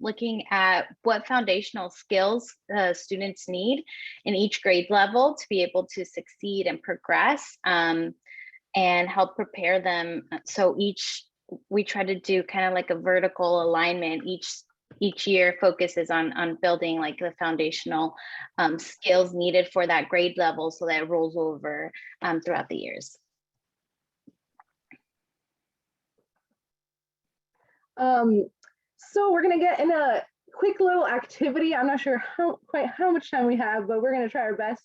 looking at what foundational skills students need in each grade level to be able to succeed and progress and help prepare them. So we try to do kind of like a vertical alignment. Each year focuses on building like the foundational skills needed for that grade level so that it rolls over throughout the years. So we're going to get in a quick little activity. I'm not sure quite how much time we have, but we're going to try our best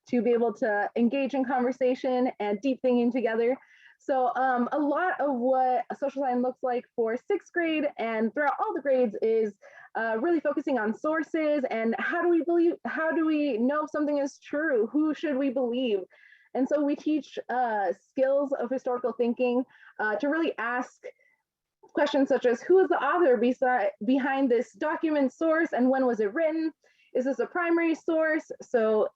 to be able to engage in conversation and deep thinking together. So a lot of what social science looks like for 6th grade and throughout all the grades is really focusing on sources and how do we know if something is true? Who should we believe? And so we teach skills of historical thinking to really ask questions such as who is the author behind this document source and when was it written? Is this a primary source? So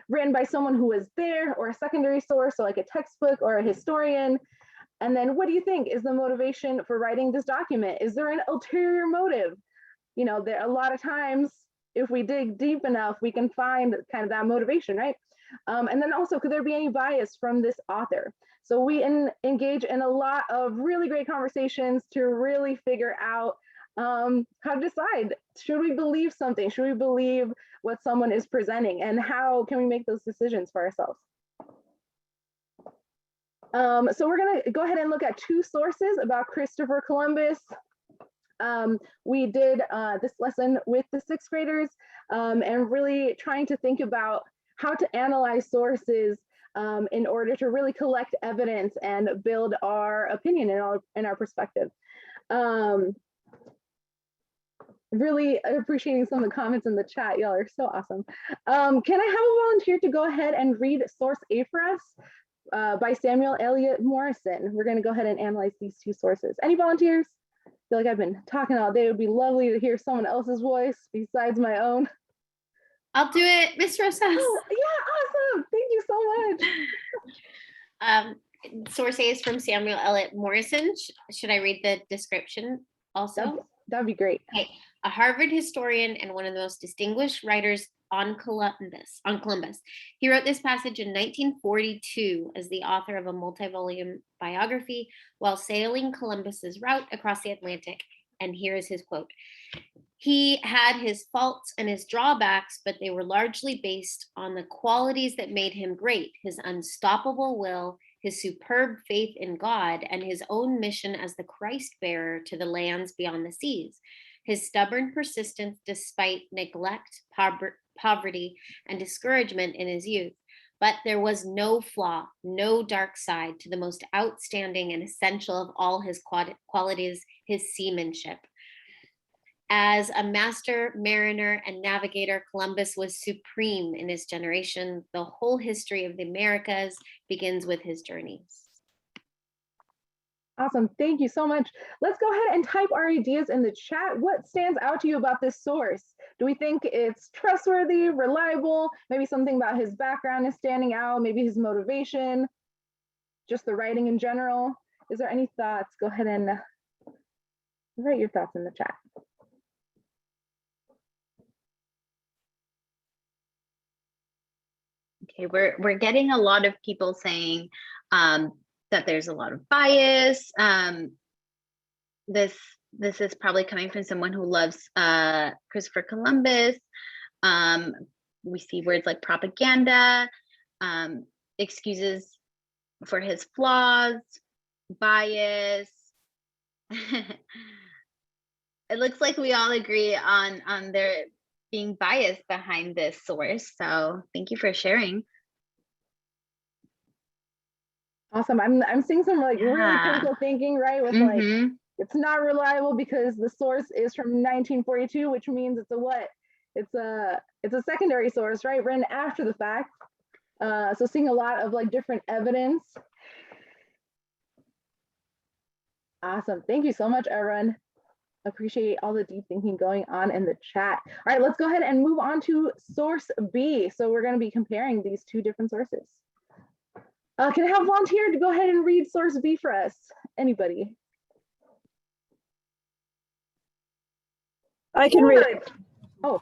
written by someone who was there, or a secondary source, so like a textbook or a historian. And then what do you think is the motivation for writing this document? Is there an ulterior motive? You know, there a lot of times, if we dig deep enough, we can find kind of that motivation, right? And then also, could there be any bias from this author? So we engage in a lot of really great conversations to really figure out how to decide, should we believe something? Should we believe what someone is presenting? And how can we make those decisions for ourselves? So we're gonna go ahead and look at 2 sources about Christopher Columbus. We did this lesson with the 6th graders and really trying to think about how to analyze sources in order to really collect evidence and build our opinion and our perspective. Really appreciating some of the comments in the chat. Y'all are so awesome. Can I have a volunteer to go ahead and read source A for us by Elliott Morrison? We're going to go ahead and analyze these two sources. Any volunteers? I feel like I've been talking all day. It would be lovely to hear someone else's voice besides my own. I'll do it, Miss Rosas. Oh, yeah, awesome. Thank you so much. Source A is from Samuel Elliott Morrison. Should I read the description also? That'd be great. Okay. A Harvard historian and one of the most distinguished writers on Columbus. He wrote this passage in 1942 as the author of a multi-volume biography while sailing Columbus's route across the Atlantic. And here is his quote. He had his faults and his drawbacks, but they were largely based on the qualities that made him great: his unstoppable will, his superb faith in God, and his own mission as the Christ bearer to the lands beyond the seas. His stubborn persistence despite neglect, poverty, and discouragement in his youth. But there was no flaw, no dark side to the most outstanding and essential of all his qualities, his seamanship. As a master mariner and navigator, Columbus was supreme in his generation. The whole history of the Americas begins with his journeys. Awesome. Thank you so much. Let's go ahead and type our ideas in the chat. What stands out to you about this source? Do we think it's trustworthy, reliable? Maybe something about his background is standing out, maybe his motivation, just the writing in general. Is there any thoughts? Go ahead and write your thoughts in the chat. Okay, we're getting a lot of people saying that there's a lot of bias. This is probably coming from someone who loves Christopher Columbus. We see words like propaganda, excuses for his flaws, bias. It looks like we all agree on there being bias behind this source. So thank you for sharing. Awesome. I'm seeing some like really critical thinking, right? With like, it's not reliable because the source is from 1942, which means it's a what? It's a secondary source, right? Written after the fact. So seeing a lot of like different evidence. Awesome. Thank you so much, everyone. Appreciate all the deep thinking going on in the chat. All right, let's go ahead and move on to source B. So we're going to be comparing these two different sources. Can I have a volunteer to go ahead and read source B for us? Anybody? I can read it. Oh.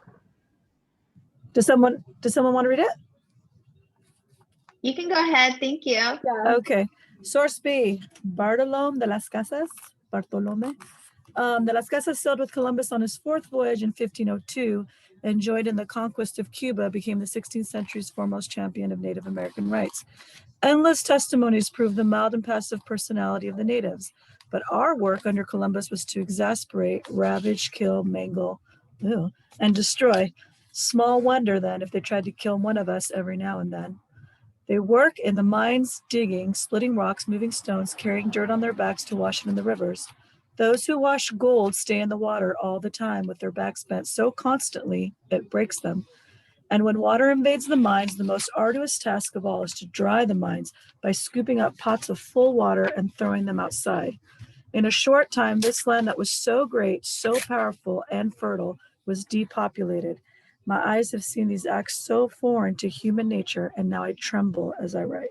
Does someone want to read it? You can go ahead. Thank you. Yeah. Okay. Source B, Bartolome de las Casas sailed with Columbus on his fourth voyage in 1502 and joined in the conquest of Cuba, became the 16th century's foremost champion of Native American rights. Endless testimonies prove the mild and passive personality of the natives, but our work under Columbus was to exasperate, ravage, kill, mangle, and destroy. Small wonder then if they tried to kill one of us every now and then. They work in the mines, digging, splitting rocks, moving stones, carrying dirt on their backs to wash it in the rivers. Those who wash gold stay in the water all the time with their backs bent so constantly it breaks them. And when water invades the mines, the most arduous task of all is to dry the mines by scooping up pots of full water and throwing them outside. In a short time, this land that was so great, so powerful and fertile was depopulated. My eyes have seen these acts so foreign to human nature, and now I tremble as I write.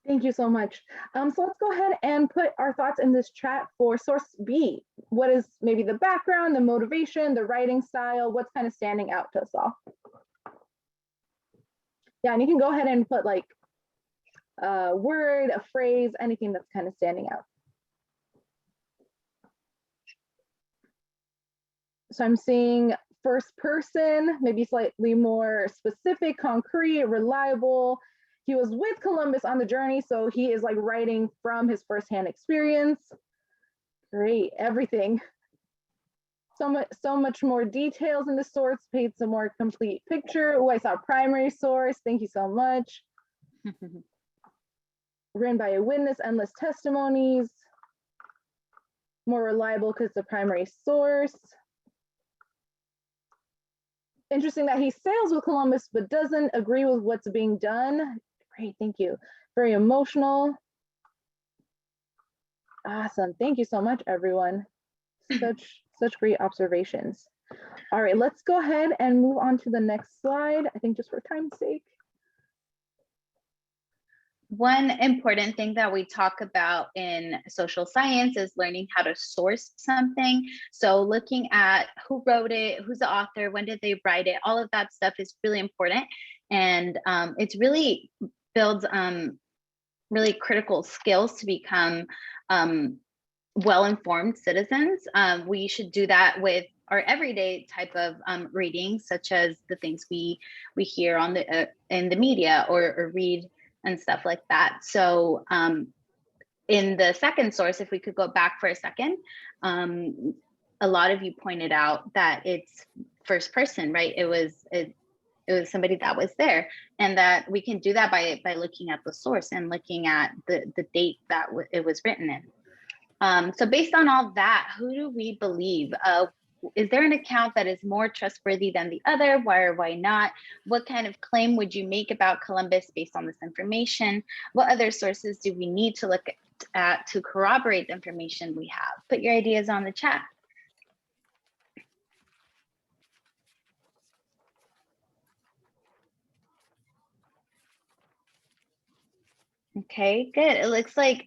Thank you so much. So let's go ahead and put our thoughts in this chat for source B. What is maybe the background, the motivation, the writing style? What's kind of standing out to us all? Yeah, and you can go ahead and put like a word, a phrase, anything that's kind of standing out. So I'm seeing first person, maybe slightly more specific, concrete, reliable. He was with Columbus on the journey, so he is like writing from his firsthand experience. Great, everything. So much more details in the source, paints a more complete picture. Oh, I saw primary source. Thank you so much. Written by a witness, endless testimonies. more reliable because the primary source. Interesting that he sails with Columbus, but doesn't agree with what's being done. Great, thank you. Very emotional. Awesome, thank you so much, everyone. Such great observations. All right, let's go ahead and move on to the next slide, I think just for time's sake. One important thing that we talk about in social science is learning how to source something. So looking at who wrote it, who's the author, when did they write it, all of that stuff is really important. And it's really builds really critical skills to become well-informed citizens. We should do that with our everyday type of reading, such as the things we hear on the in the media or read and stuff like that. So in the second source, if we could go back for a second, a lot of you pointed out that it's first person, right? It was somebody that was there, and that we can do that by looking at the source and looking at the date that it was written in. So based on all that, who do we believe? Is there an account that is more trustworthy than the other? Why or why not? What kind of claim would you make about Columbus based on this information? What other sources do we need to look at to corroborate the information we have? Put your ideas on the chat. Okay, good. It looks like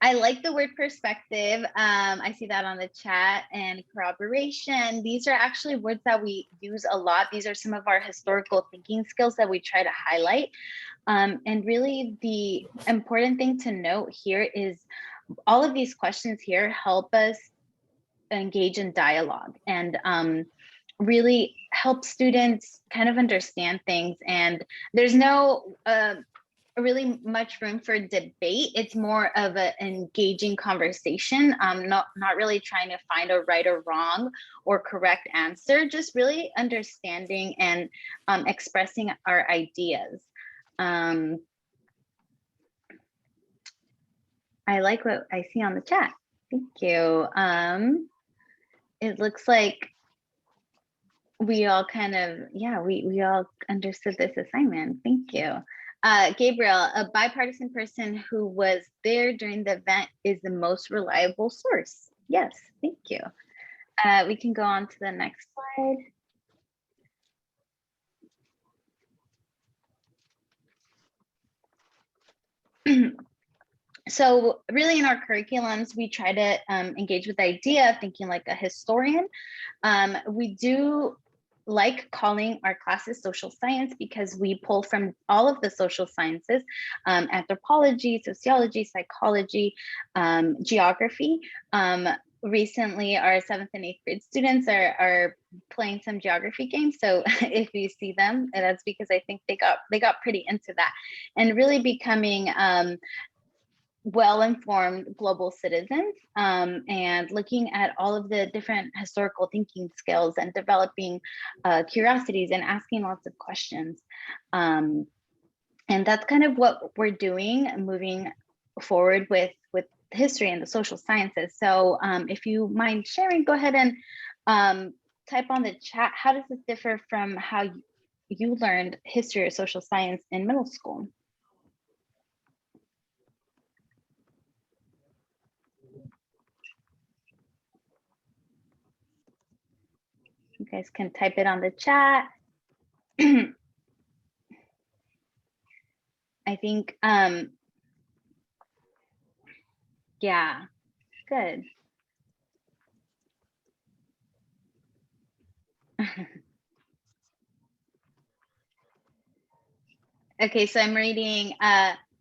I like the word perspective. I see that on the chat, and corroboration. These are actually words that we use a lot. These are some of our historical thinking skills that we try to highlight. And really the important thing to note here is all of these questions here help us engage in dialogue and really help students kind of understand things. And there's no really much room for debate. It's more of an engaging conversation, not really trying to find a right or wrong or correct answer, just really understanding and expressing our ideas. I like what I see on the chat. Thank you. It looks like we all kind of, yeah, we all understood this assignment. Thank you. Gabriel, a bipartisan person who was there during the event is the most reliable source. Yes, thank you. We can go on to the next slide. So really in our curriculums, we try to engage with the idea of thinking like a historian. We do like calling our classes social science because we pull from all of the social sciences, anthropology, sociology, psychology, geography. Recently, our 7th and 8th grade students are playing some geography games. So if you see them, that's because I think they got pretty into that and really becoming well-informed global citizens, and looking at all of the different historical thinking skills and developing curiosities and asking lots of questions. And that's kind of what we're doing, moving forward with history and the social sciences. So if you mind sharing, go ahead and type on the chat, how does this differ from how you learned history or social science in middle school? You guys can type it on the chat. I think, yeah, good. Okay, so I'm reading,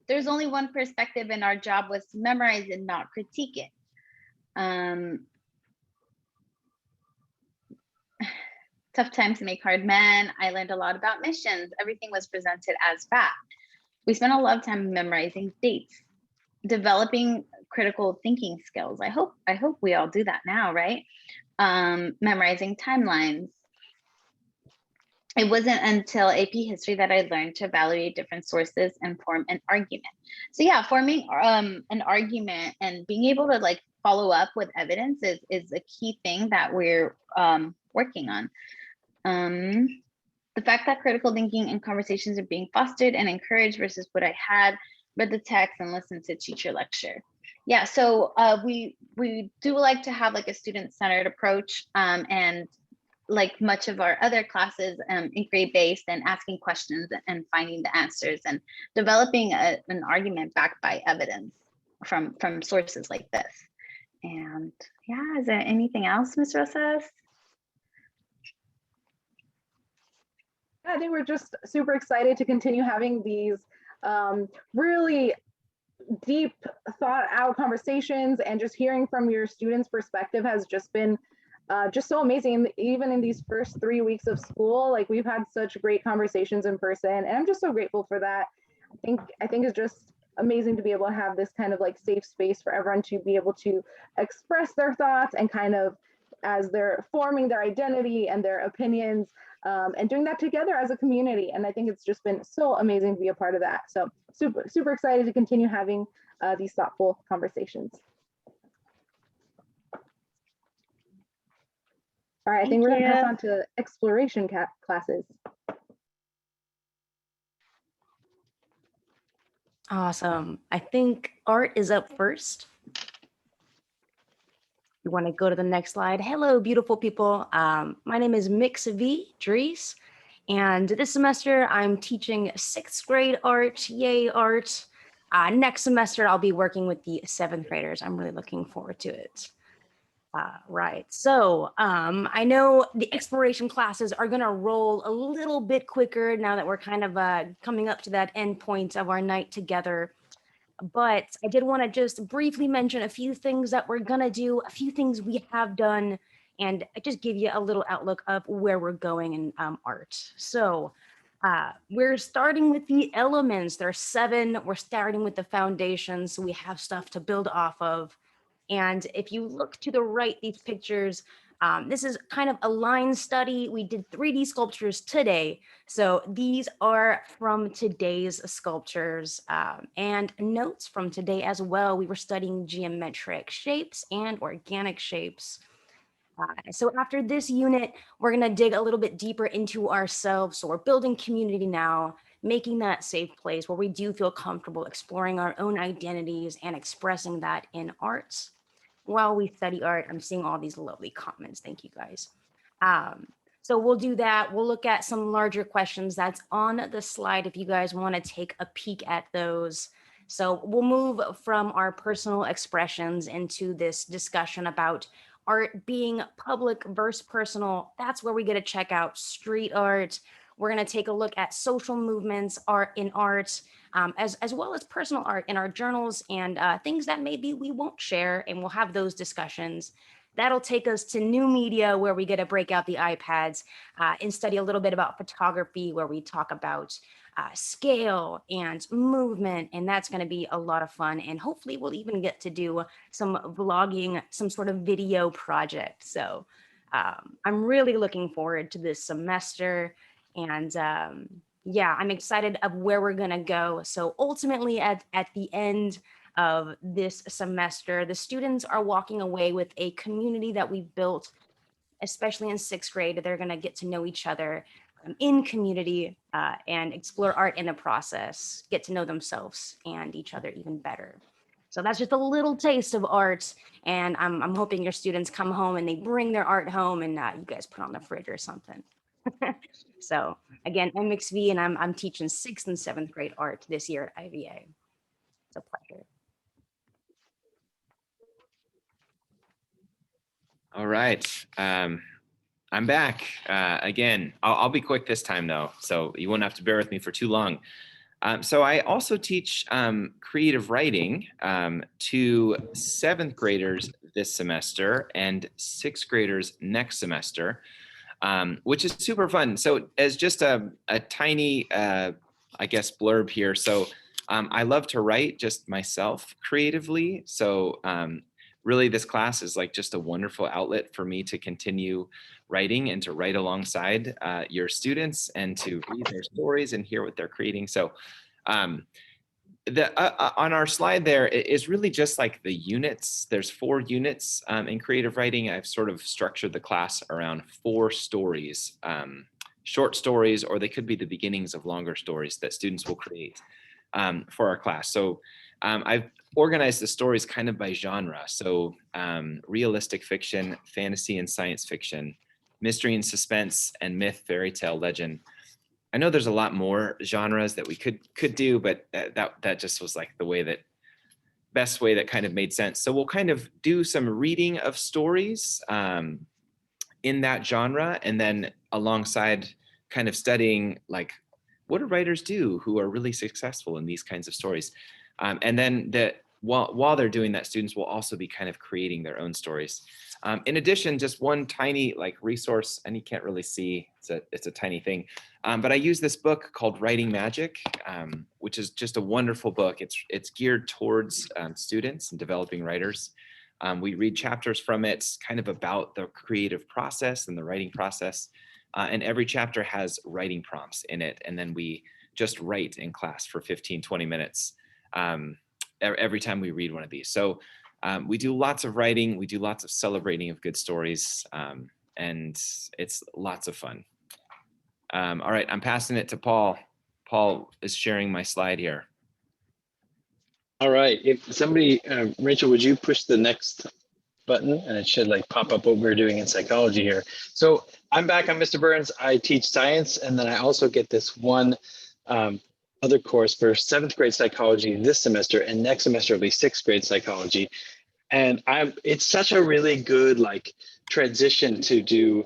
there's only one perspective and our job was to memorize and not critique it. Tough times make hard men. I learned a lot about missions. Everything was presented as fact. We spent a lot of time memorizing dates, developing critical thinking skills. I hope we all do that now, right? Memorizing timelines. It wasn't until AP History that I learned to evaluate different sources and form an argument. So yeah, forming an argument and being able to like follow up with evidence is a key thing that we're working on. The fact that critical thinking and conversations are being fostered and encouraged versus what I had read the text and listened to teacher lecture. Yeah, so we do like to have like a student-centered approach, and like much of our other classes, in grade-based and asking questions and finding the answers and developing an argument backed by evidence from sources like this. And yeah, is there anything else, Ms. Rosas? I think we're just super excited to continue having these really deep thought out conversations, and just hearing from your students' perspective has just been just so amazing. Even in these first 3 weeks of school, like we've had such great conversations in person, and I'm just so grateful for that. I think it's just amazing to be able to have this kind of like safe space for everyone to be able to express their thoughts, and kind of as they're forming their identity and their opinions, and doing that together as a community. And I think it's just been so amazing to be a part of that. So super excited to continue having these thoughtful conversations. All right, I think we're going to pass on to exploration classes. Awesome. I think art is up first. You want to go to the next slide. Hello, beautiful people. My name is Mix V. Dries, and this semester I'm teaching 6th grade art. Yay, art. Next semester I'll be working with the 7th graders. I'm really looking forward to it. Right, so I know the exploration classes are gonna roll a little bit quicker now that we're kind of coming up to that end point of our night together. But I did want to just briefly mention a few things that we're gonna do, a few things we have done, and just give you a little outlook of where we're going in art. So we're starting with the elements. There are 7. We're starting with the foundation, so we have stuff to build off of. And if you look to the right, these pictures, this is kind of a line study. We did 3D sculptures today. So these are from today's sculptures, and notes from today as well. We were studying geometric shapes and organic shapes. So after this unit, we're gonna dig a little bit deeper into ourselves. So we're building community now, making that safe place where we do feel comfortable exploring our own identities and expressing that in arts. While we study art, I'm seeing all these lovely comments. Thank you guys. So we'll do that. We'll look at some larger questions that's on the slide if you guys want to take a peek at those. So we'll move from our personal expressions into this discussion about art being public versus personal. That's where we get to check out street art. We're going to take a look at social movements, art in art, as well as personal art in our journals, and things that maybe we won't share, and we'll have those discussions. That'll take us to new media, where we get to break out the iPads and study a little bit about photography, where we talk about scale and movement, and that's going to be a lot of fun. And hopefully we'll even get to do some vlogging, some sort of video project. So I'm really looking forward to this semester. And yeah, I'm excited of where we're gonna go. So ultimately at the end of this semester, the students are walking away with a community that we've built, especially in 6th grade. They're gonna get to know each other in community and explore art in the process, get to know themselves and each other even better. So that's just a little taste of art. And I'm hoping your students come home and they bring their art home, and you guys put on the fridge or something. So again, I'm MXV, and I'm teaching 6th and 7th grade art this year at IVA. It's a pleasure. All right. I'm back again. I'll be quick this time though, so you won't have to bear with me for too long. So I also teach creative writing to 7th graders this semester and 6th graders next semester, which is super fun. So as just a tiny, I guess, blurb here. So I love to write just myself creatively. So really this class is like just a wonderful outlet for me to continue writing and to write alongside your students and to read their stories and hear what they're creating. So on our slide there is really just like the units. There's 4 units in creative writing. I've sort of structured the class around 4 stories, short stories, or they could be the beginnings of longer stories that students will create for our class. So I've organized the stories kind of by genre. So realistic fiction, fantasy and science fiction, mystery and suspense, and myth, fairy tale, legend. I know there's a lot more genres that we could do, but that just was like the best way that kind of made sense. So we'll kind of do some reading of stories in that genre, and then alongside kind of studying like, what do writers do who are really successful in these kinds of stories? And then while they're doing that, students will also be kind of creating their own stories. In addition, just one tiny like resource, and you can't really see, it's a tiny thing, but I use this book called Writing Magic, which is just a wonderful book. It's geared towards students and developing writers. We read chapters from it, kind of about the creative process and the writing process. And every chapter has writing prompts in it. And then we just write in class for 15-20 minutes every time we read one of these. So we do lots of writing, we do lots of celebrating of good stories, and it's lots of fun. All right, I'm passing it to Paul. Paul is sharing my slide here. All right, if somebody, Rachel, would you push the next button and it should like pop up what we're doing in psychology here. So I'm back. I'm Mr. Burns. I teach science, and then I also get this one other course for 7th grade psychology this semester, and next semester will be 6th grade psychology. And it's such a really good like transition to do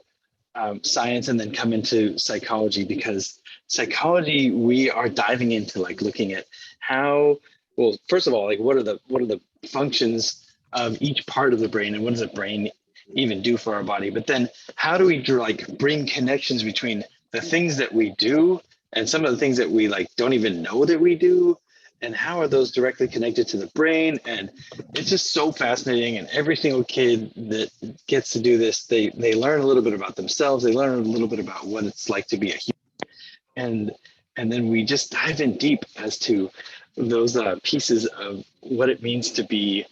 science and then come into psychology, because psychology, we are diving into like looking at how, well, first of all, like what are the functions of each part of the brain, and what does the brain even do for our body? But then how do we like bring connections between the things that we do and some of the things that we like don't even know that we do, and how are those directly connected to the brain? And it's just so fascinating. And every single kid that gets to do this, they learn a little bit about themselves. They learn a little bit about what it's like to be a human. And then we just dive in deep as to those pieces of what it means to be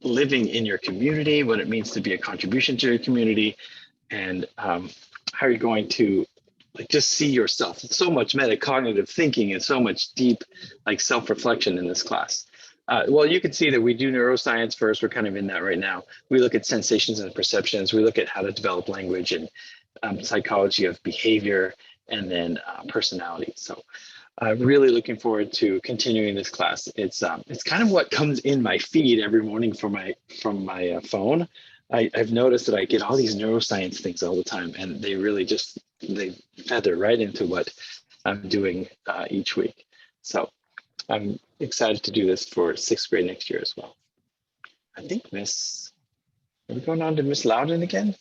living in your community, what it means to be a contribution to your community, and how you're going to like just see yourself. It's so much metacognitive thinking and so much deep like self-reflection in this class. Well, you can see that we do neuroscience first. We're kind of in that right now. We look at sensations and perceptions. We look at how to develop language and psychology of behavior, and then personality. So really looking forward to continuing this class. It's kind of what comes in my feed every morning from my phone. I've noticed that I get all these neuroscience things all the time, and they really just, they feather right into what I'm doing each week. So I'm excited to do this for 6th grade next year as well. I think are we going on to Miss Loudon again?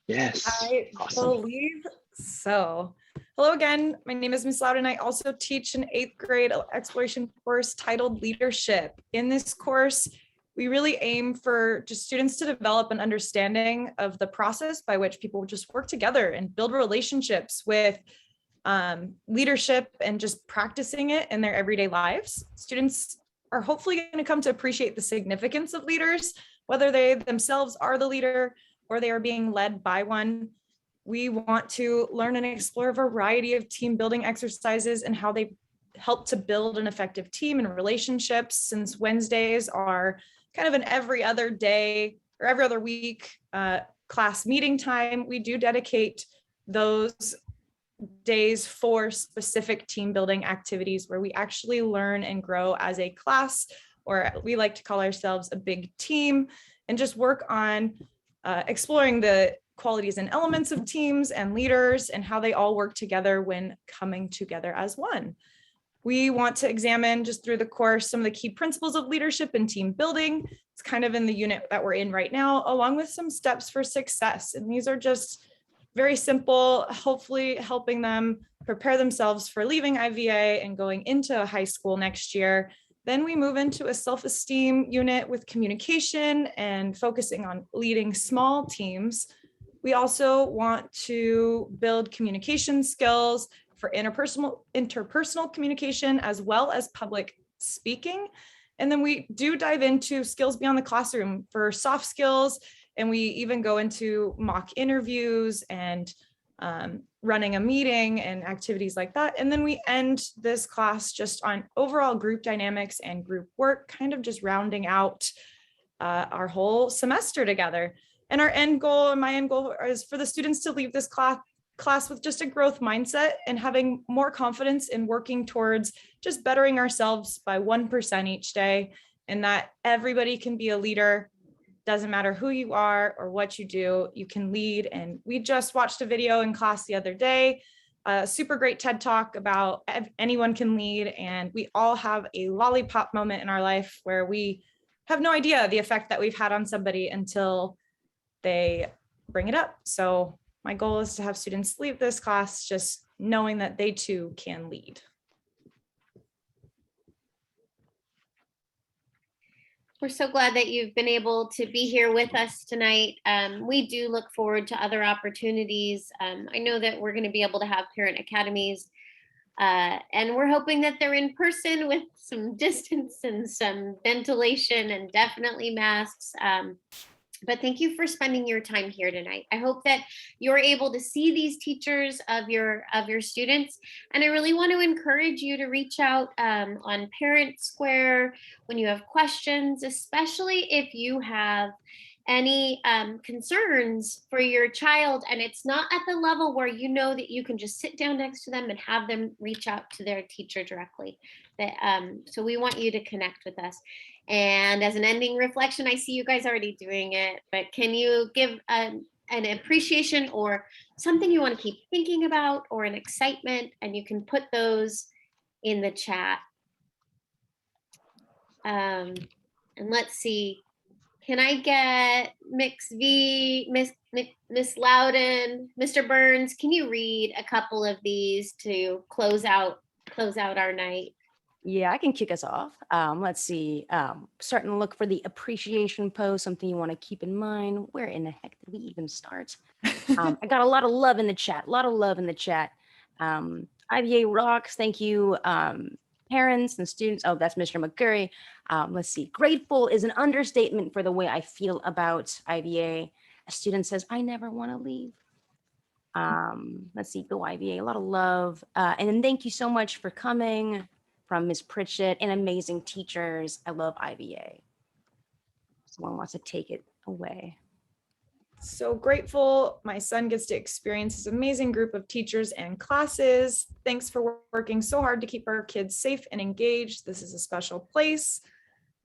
Yes. I believe so. Hello again, my name is Miss Loudon. I also teach an 8th grade exploration course titled Leadership. In this course, we really aim for just students to develop an understanding of the process by which people just work together and build relationships with leadership, and just practicing it in their everyday lives. Students are hopefully going to come to appreciate the significance of leaders, whether they themselves are the leader or they are being led by one. We want to learn and explore a variety of team building exercises and how they help to build an effective team and relationships. Since Wednesdays are kind of an every other day or every other week class meeting time, we do dedicate those days for specific team building activities where we actually learn and grow as a class, or we like to call ourselves a big team, and just work on exploring the qualities and elements of teams and leaders and how they all work together when coming together as one. We want to examine just through the course some of the key principles of leadership and team building. It's kind of in the unit that we're in right now, along with some steps for success. And these are just very simple, hopefully helping them prepare themselves for leaving IVA and going into high school next year. Then we move into a self-esteem unit with communication and focusing on leading small teams. We also want to build communication skills for interpersonal communication, as well as public speaking. And then we do dive into skills beyond the classroom for soft skills. And we even go into mock interviews and running a meeting and activities like that. And then we end this class just on overall group dynamics and group work, kind of just rounding out our whole semester together. And our end goal, and my end goal, is for the students to leave this class with just a growth mindset and having more confidence in working towards just bettering ourselves by 1% each day, and that everybody can be a leader. Doesn't matter who you are or what you do, you can lead. And we just watched a video in class the other day, a super great TED Talk about anyone can lead. And we all have a lollipop moment in our life where we have no idea the effect that we've had on somebody until they bring it up. So my goal is to have students leave this class just knowing that they too can lead. We're so glad that you've been able to be here with us tonight. We do look forward to other opportunities. I know that we're going to be able to have parent academies, and we're hoping that they're in person with some distance and some ventilation and definitely masks. But thank you for spending your time here tonight. I hope that you're able to see these teachers of your students. And I really want to encourage you to reach out on Parent Square when you have questions, especially if you have any concerns for your child and it's not at the level where you know that you can just sit down next to them and have them reach out to their teacher directly. So we want you to connect with us. And as an ending reflection, I see you guys already doing it, but can you give an appreciation or something you want to keep thinking about or an excitement, and you can put those in the chat. And let's see, can I get Mix V, Miss Loudon, Mr. Burns, can you read a couple of these to close out our night? Yeah, I can kick us off. Let's see. Starting to look for the appreciation post, something you want to keep in mind. Where in the heck did we even start? I got a lot of love in the chat. IVA rocks. Thank you, parents and students. Oh, that's Mr. McCurry. Let's see. Grateful is an understatement for the way I feel about IVA. A student says, I never want to leave. Let's see. Go IVA. A lot of love. And then thank you so much for coming. From Ms. Pritchett and amazing teachers. I love IVA. Someone wants to take it away. So grateful my son gets to experience this amazing group of teachers and classes. Thanks for working so hard to keep our kids safe and engaged. This is a special place.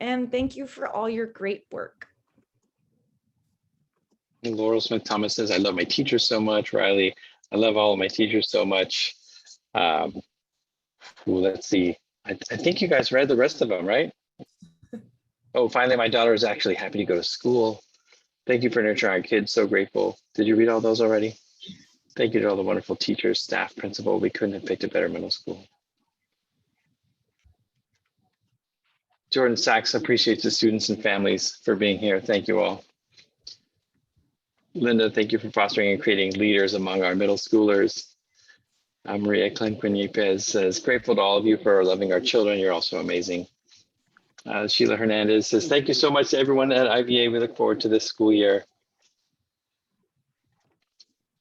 And thank you for all your great work. Laurel Smith Thomas says, I love my teachers so much. Riley, I love all of my teachers so much. Let's see. I think you guys read the rest of them, right? Oh, finally, my daughter is actually happy to go to school. Thank you for nurturing our kids. So grateful. Did you read all those already? Thank you to all the wonderful teachers, staff, principal. We couldn't have picked a better middle school. Jordan Sachs appreciates the students and families for being here. Thank you all. Linda, thank you for fostering and creating leaders among our middle schoolers. Maria Clenquin-Yepes says, grateful to all of you for loving our children. You're also amazing. Sheila Hernandez says, thank you so much to everyone at IVA. We look forward to this school year.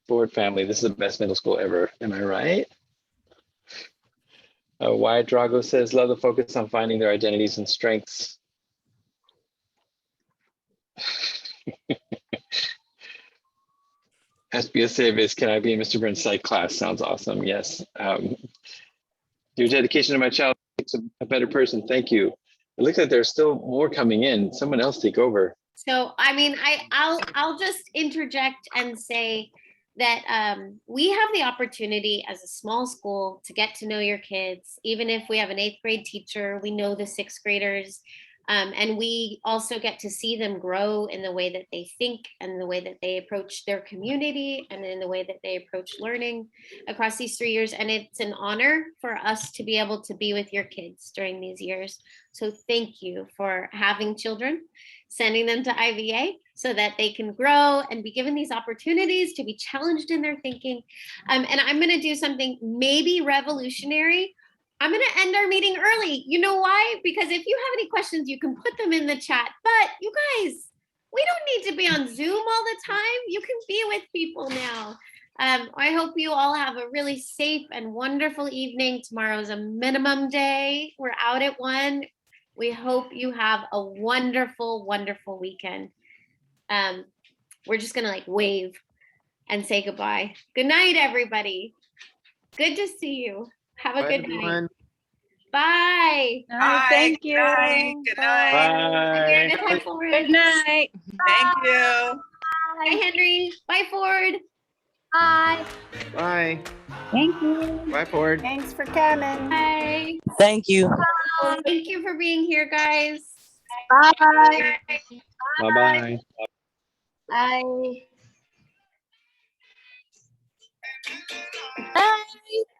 Ford family, this is the best middle school ever. Am I right? Wyatt Drago says, love the focus on finding their identities and strengths. SBS Davis, can I be in Mr. Burns' psych class? Sounds awesome. Yes. Your dedication to my child makes a better person. Thank you. It looks like there's still more coming in. Someone else take over. So, I mean, I'll just interject and say that we have the opportunity as a small school to get to know your kids. Even if we have an 8th grade teacher, we know the 6th graders. And we also get to see them grow in the way that they think and the way that they approach their community and in the way that they approach learning across these 3 years. And it's an honor for us to be able to be with your kids during these years. So thank you for having children, sending them to IVA so that they can grow and be given these opportunities to be challenged in their thinking. And I'm going to do something maybe revolutionary. I'm going to end our meeting early. You know why? Because if you have any questions, you can put them in the chat. But you guys, we don't need to be on Zoom all the time. You can be with people now. I hope you all have a really safe and wonderful evening. Tomorrow's a minimum day. We're out at 1. We hope you have a wonderful, wonderful weekend. We're just gonna like wave and say goodbye. Good night, everybody. Good to see you. Have a Bye, good everyone. night. Bye. Bye. Thank you. Good night. Bye. Bye. Good night. Thank you. Bye, Henry. Bye, Ford. Bye. Bye. Thank you. Bye, Ford. Thanks for coming. Bye. Thank you. Thank you for being here, guys. Bye. Bye-bye. Bye. Bye.